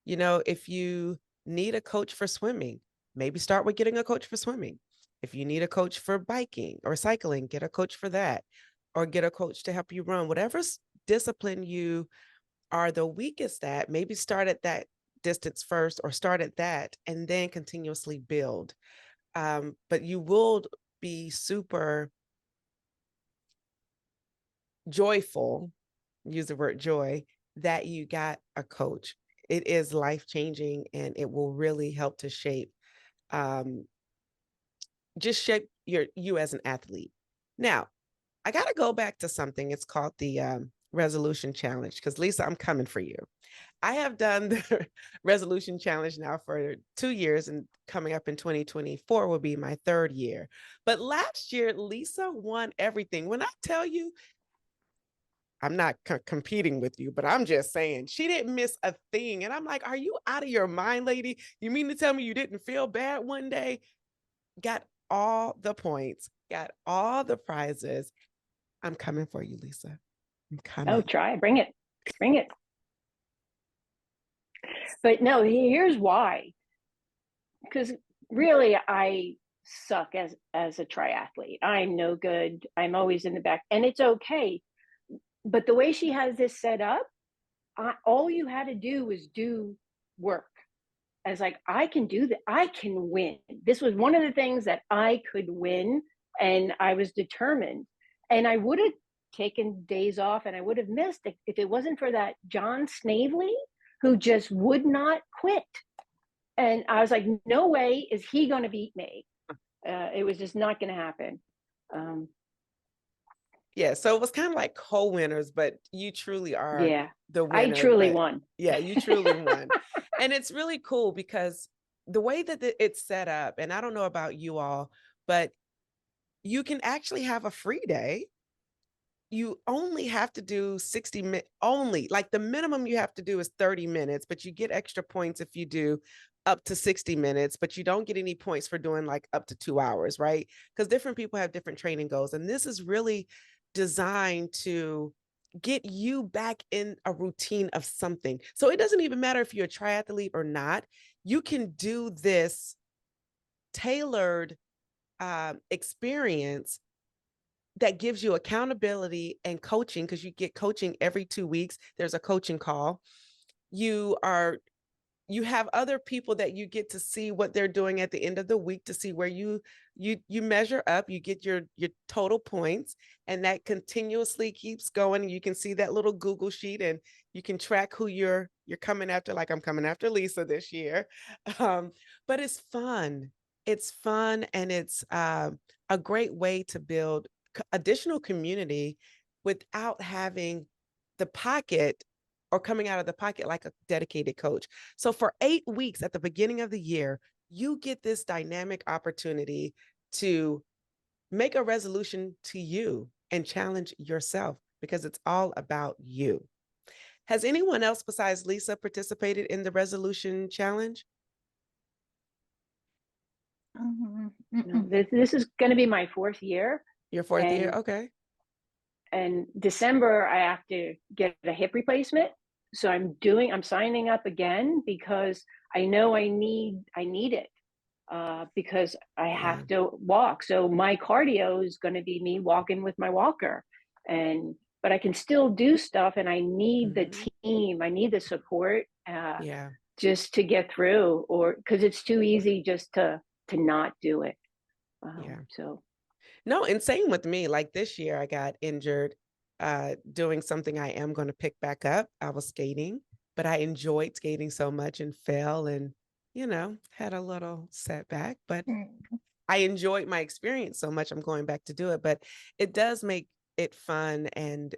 If you need a coach for swimming, maybe start with getting a coach for swimming. If you need a coach for biking or cycling, get a coach for that, or get a coach to help you run. Whatever discipline you are the weakest at, maybe start at that distance first, or start at that and then continuously build. But you will be super joyful, use the word joy, that you got a coach. It is life-changing, and it will really help to shape you as an athlete. Now, I got to go back to something. It's called the resolution challenge, because Lisa, I'm coming for you. I have done the resolution challenge now for 2 years, and coming up in 2024 will be my 3rd year. But last year, Lisa won everything. When I tell you, I'm not competing with you, but I'm just saying she didn't miss a thing. And I'm like, are you out of your mind, lady? You mean to tell me you didn't feel bad one day? Got all the points, got all the prizes. I'm coming for you, Lisa. I'm coming. Oh, try, bring it. But no, here's why. Because really, I suck as a triathlete. I'm no good. I'm always in the back, and it's okay. But the way she has this set up, all you had to do was do work. I was like, I can do that. I can win. This was one of the things that I could win, and I was determined. And I would have taken days off, and I would have missed if it wasn't for that John Snavely, who just would not quit. And I was like, no way is he going to beat me. It was just not going to happen. Yeah, so it was kind of like co-winners, but you truly are the winner. I truly won. Yeah, you truly won. And it's really cool because the way that it's set up, and I don't know about you all, but you can actually have a free day. You only have to do 60 minutes, only, like the minimum you have to do is 30 minutes, but you get extra points if you do up to 60 minutes, but you don't get any points for doing like up to 2 hours, right? Because different people have different training goals. And this is really designed to get you back in a routine of something. So it doesn't even matter if you're a triathlete or not. You can do this tailored experience that gives you accountability and coaching, because you get coaching every 2 weeks. There's a coaching call. You have other people that you get to see what they're doing at the end of the week, to see where you measure up. You get your total points, and that continuously keeps going. You can see that little Google sheet, and you can track who you're coming after. Like, I'm coming after Lisa this year. But it's fun. It's fun, and it's a great way to build additional community without having the pocket, or coming out of the pocket like a dedicated coach. So for 8 weeks at the beginning of the year, you get this dynamic opportunity to make a resolution to you and challenge yourself, because it's all about you. Has anyone else besides Lisa participated in the resolution challenge? No, this is going to be my 4th year. Your 4th year? And Okay. December, I have to get a hip replacement. So I'm signing up again because I know I need it because I have to walk. So my cardio is going to be me walking with my walker, but I can still do stuff, and I need the team. I need the support just to get through, or because it's too easy just to not do it. So. No, and same with me. Like this year, I got injured doing something I am going to pick back up. I was skating, but I enjoyed skating so much and fell and, had a little setback. But I enjoyed my experience so much. I'm going back to do it. But it does make it fun and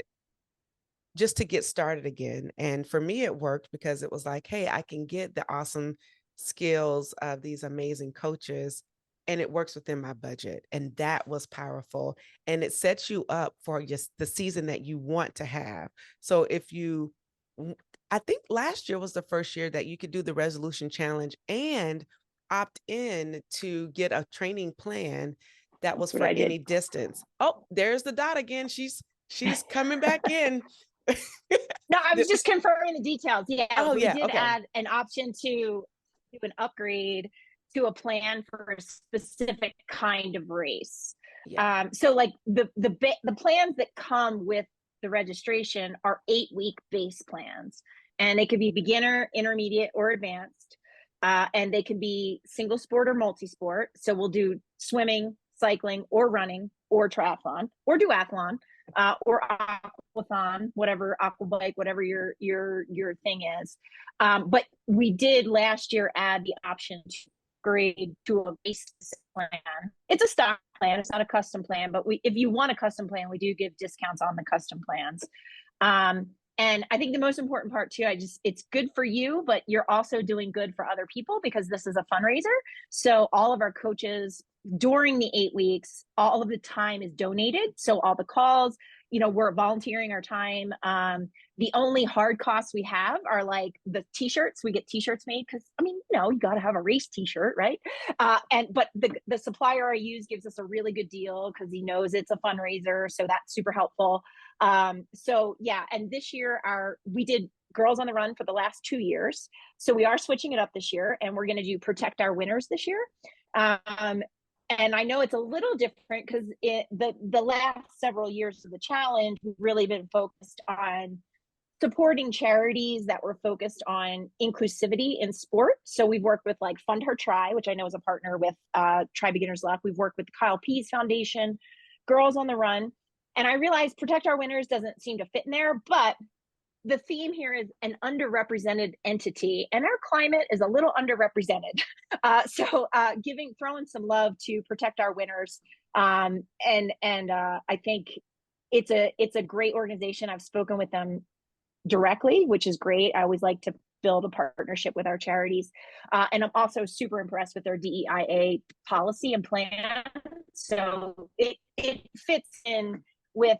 just to get started again. And for me, it worked because it was like, hey, I can get the awesome skills of these amazing coaches, and it works within my budget. And that was powerful. And it sets you up for just the season that you want to have. So I think last year was the first year that you could do the resolution challenge and opt in to get a training plan that was for any distance. Oh, there's the dot again. She's coming back in. No, I was just confirming the details. Yeah, we did okay. add an option to do an upgrade to a plan for a specific kind of race. Yeah. So like the plans that come with the registration are 8-week base plans, and they could be beginner, intermediate, or advanced. And they can be single sport or multi-sport. So we'll do swimming, cycling, or running, or triathlon, or duathlon, or aquathon, whatever, aquabike, whatever your thing is. But we did last year add the option to upgrade to a base plan. It's a stock plan, it's not a custom plan, but if you want a custom plan, we do give discounts on the custom plans. And I think the most important part too, it's good for you, but you're also doing good for other people because this is a fundraiser. So all of our coaches during the 8 weeks, all of the time is donated. So all the calls, we're volunteering our time. The only hard costs we have are like the t-shirts. We get t-shirts made because, you got to have a race t-shirt, right? But the supplier I use gives us a really good deal because he knows it's a fundraiser. So that's super helpful. So yeah, and this year we did Girls on the Run for the last 2 years. So we are switching it up this year, and we're going to do Protect Our Winners this year. And I know it's a little different because the last several years of the challenge, we've really been focused on supporting charities that were focused on inclusivity in sport. So we've worked with like Fund Her Try, which I know is a partner with Try Beginner's Luck. We've worked with Kyle Pease Foundation, Girls on the Run. And I realized Protect Our Winners doesn't seem to fit in there, but the theme here is an underrepresented entity, and our climate is a little underrepresented. So throwing some love to Protect Our Winners. And I think it's a great organization. I've spoken with them directly, which is great. I always like to build a partnership with our charities. And I'm also super impressed with their DEIA policy and plan. So it fits in with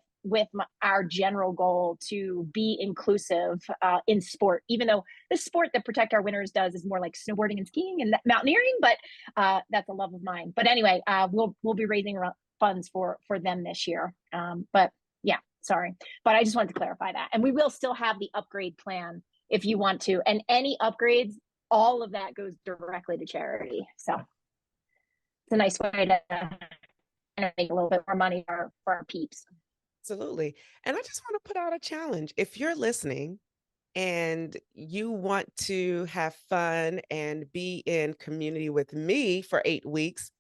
our general goal to be inclusive in sport, even though the sport that Protect Our Winners does is more like snowboarding and skiing and mountaineering, but that's a love of mine. But anyway, we'll be raising funds for them this year. But yeah, sorry. But I just wanted to clarify that. And we will still have the upgrade plan if you want to. And any upgrades, all of that goes directly to charity. So it's a nice way to make a little bit more money for our peeps. Absolutely. And I just want to put out a challenge. If you're listening and you want to have fun and be in community with me for 8 weeks,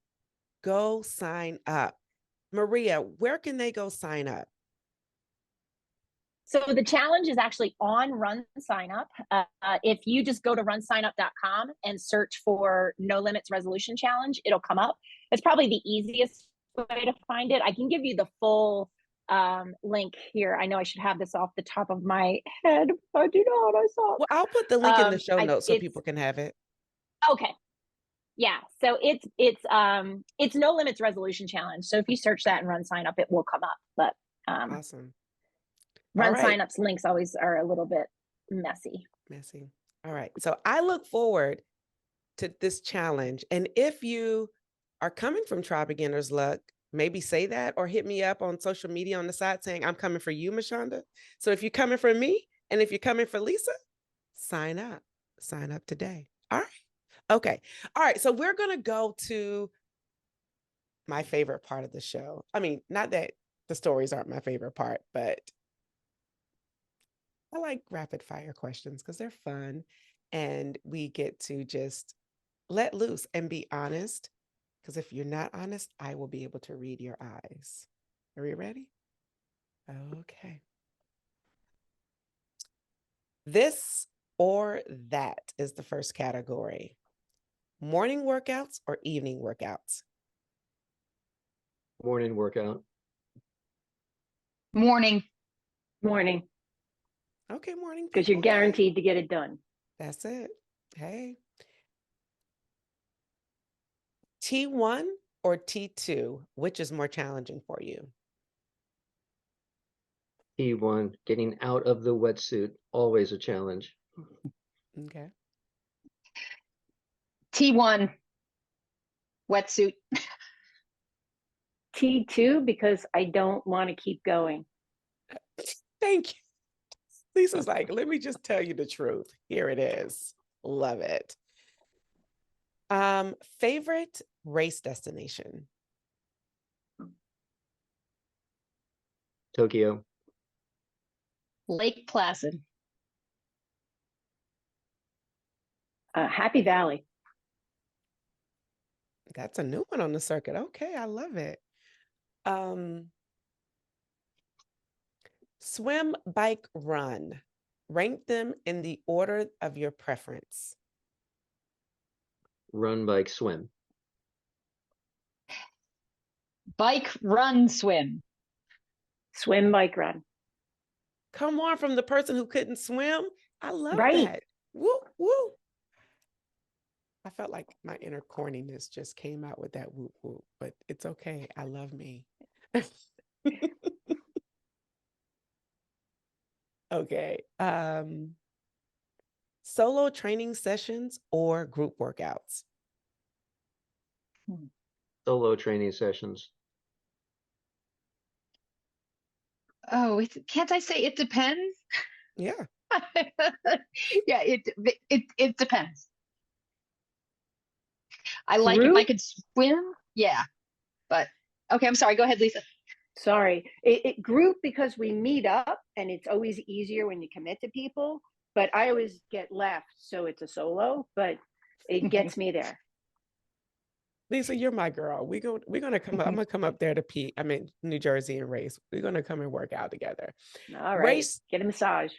go sign up. Maria, where can they go sign up? So the challenge is actually on Run Sign Up. If you just go to runsignup.com and search for No Limits Resolution Challenge, it'll come up. It's probably the easiest way to find it. I can give you the full link here. I know I should have this off the top of my head. I do not. I saw. Well, I'll put the link in the show notes so people can have it. Okay. Yeah. So it's No Limits Resolution Challenge. So if you search that and Run Sign Up, it will come up. But awesome. Run Sign Up's links always are a little bit messy. All right. So I look forward to this challenge. And if you are coming from Try Beginner's Luck, maybe say that or hit me up on social media on the side saying, I'm coming for you, Mashonda. So if you're coming for me and if you're coming for Lisa, sign up. Sign up today. All right. Okay. All right. So we're going to go to my favorite part of the show. I mean, not that the stories aren't my favorite part, but I like rapid fire questions because they're fun and we get to just let loose and be honest. Because if you're not honest, I will be able to read your eyes. Are we ready? Okay. This or that is the first category. Morning workouts or evening workouts? Morning workout. Morning. Morning, Okay, morning. because you're people. Okay. guaranteed to get it done. That's it. Hey. T1 or T2, which is more challenging for you? T1, getting out of the wetsuit, always a challenge. Okay. T1 wetsuit. T2, because I don't want to keep going. Thank you. Lisa's like, let me just tell you the truth. Here it is. Love it. Favorite race destination? Tokyo. Lake Placid. Happy Valley. That's a new one on the circuit. Okay, I love it. Swim, bike, run. Rank them in the order of your preference. Run, bike, swim. Bike, run, swim. Swim, bike, run. Come on, from the person who couldn't swim. I love Right. that. Woo, woo. I felt like my inner corniness just came out with that whoop whoop, but it's okay. I love me. Okay. Solo training sessions or group workouts? Solo training sessions. Oh, can't I say it depends? Yeah. Yeah, it depends. I like if I Group? could swim, yeah. But okay, I'm sorry. Go ahead, Lisa. Sorry. It group because we meet up and it's always easier when you commit to people. But I always get left, so it's a solo, but it gets me there. Lisa, you're my girl. We're gonna come up. I'm gonna come up there to New Jersey and race. We're gonna come and work out together. All right. Race Get a massage.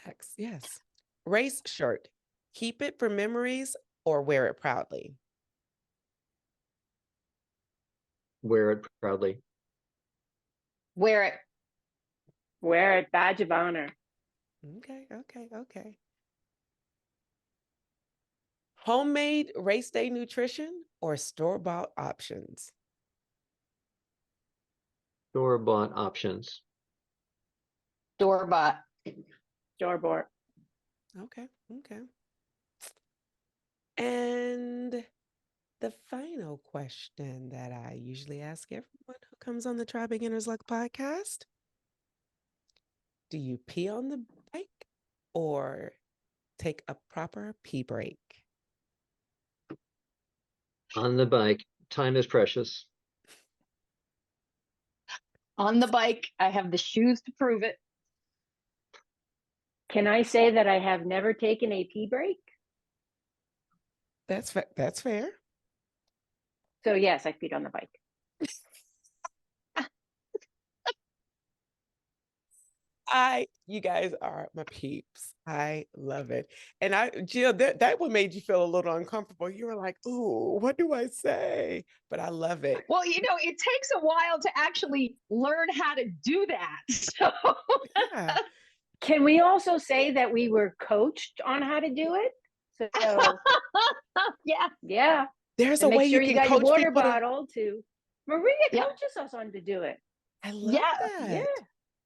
facts, yes. Race shirt. Keep it for memories or wear it proudly. Wear it proudly. Wear it. Wear it. Badge of honor. Okay. Homemade race day nutrition or store-bought options? Store-bought options. Door bought. Store-bought. Okay. And the final question that I usually ask everyone who comes on the Try Beginner's Luck podcast: do you pee on the bike or take a proper pee break? On the bike. Time is precious. On the bike. I have the shoes to prove it. Can I say that I have never taken a pee break? That's fair. So yes, I peed on the bike. You guys are my peeps. I love it. And Jill, that one made you feel a little uncomfortable. You were like, ooh, what do I say? But I love it. Well, it takes a while to actually learn how to do that. So Yeah. Can we also say that we were coached on how to do it? So yeah. There's And a make way sure you you can got your coach water people bottle to Maria Yep. coaches us on to do it. I love that. Yeah.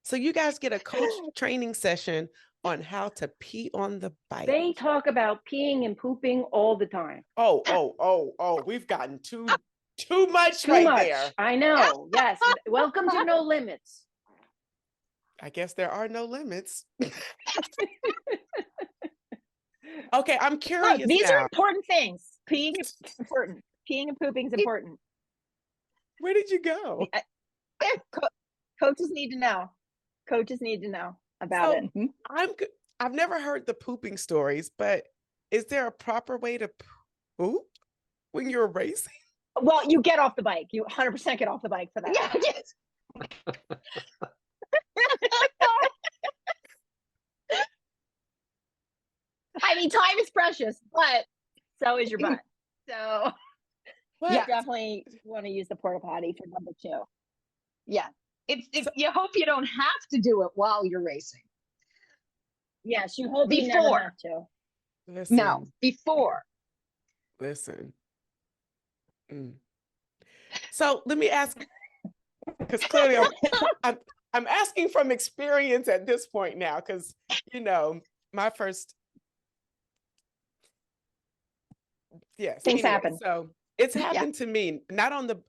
So you guys get a coach training session on how to pee on the bike. They talk about peeing and pooping all the time. Oh, we've gotten too much Too right much. there. I know. Yes. Welcome to No Limits. I guess there are no limits. Okay, I'm curious Look, these now. are important things. Peeing is important. Peeing and pooping is important. Where did you go? Coaches need to know. Coaches need to know about So, it. I've never heard the pooping stories, but is there a proper way to poop when you're racing? Well, you get off the bike. You 100% get off the bike for that. Yeah, yes. I mean, time is precious, but so is your butt. So What? you definitely want to use the porta potty for number 2. Yeah. You hope you don't have to do it while you're racing. Yes, you hope you never Before. have to. Listen, No, before. listen. So let me ask, because clearly I'm asking from experience at this point now, because my first, yes, Things anyway, happen. So it's happened to me.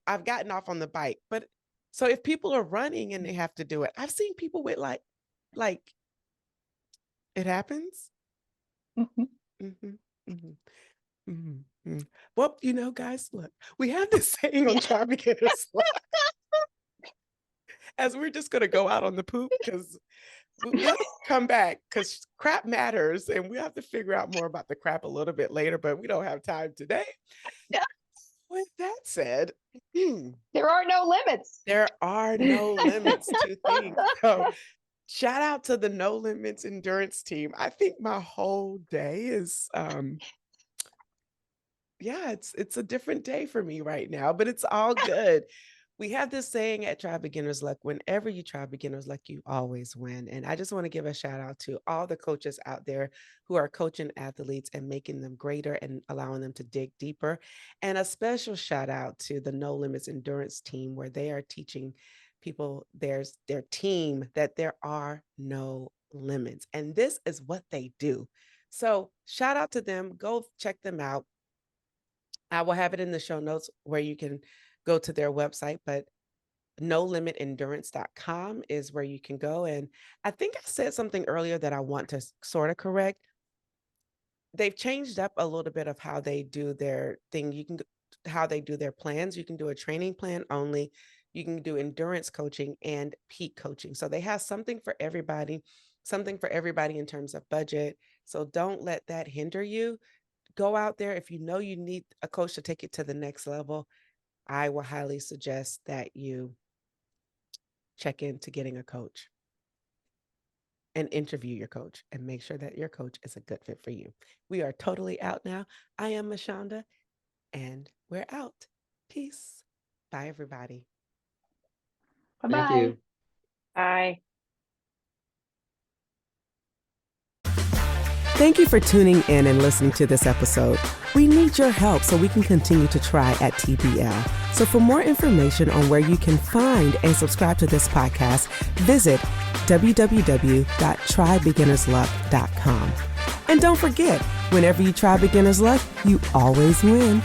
I've gotten off on the bike, but so if people are running and they have to do it, I've seen people with like it happens. Well, guys, look, we have this saying on Try Beginners Luck, as we're just going to go out on the poop, because we'll come back, because crap matters, and we have to figure out more about the crap a little bit later, but we don't have time today. Yeah. With that said, There are no limits. there are no limits to things. So shout out to the No Limits endurance team. I think my whole day is it's a different day for me right now, but it's all good. We have this saying at Try Beginners Luck: whenever you try beginners luck, you always win. And I just want to give a shout out to all the coaches out there who are coaching athletes and making them greater and allowing them to dig deeper. And a special shout out to the No Limits endurance team, where they are teaching people, their team, that there are no limits. And this is what they do. So shout out to them. Go check them out. I will have it in the show notes where you can go to their website, but nolimitendurance.com is where you can go. And I think I said something earlier that I want to sort of correct. They've changed up a little bit of how they do their thing. How they do their plans. You can do a training plan only. You can do endurance coaching and peak coaching. So they have something for everybody in terms of budget. So don't let that hinder you. Go out there. If you know you need a coach to take it to the next level, I will highly suggest that you check into getting a coach and interview your coach and make sure that your coach is a good fit for you. We are totally out now. I am Mashonda, and we're out. Peace. Bye, everybody. Bye-bye. Thank you. Bye. Thank you for tuning in and listening to this episode. We need your help so we can continue to try at TBL. So for more information on where you can find and subscribe to this podcast, visit www.trybeginnersluck.com. And don't forget, whenever you try Beginner's Luck, you always win.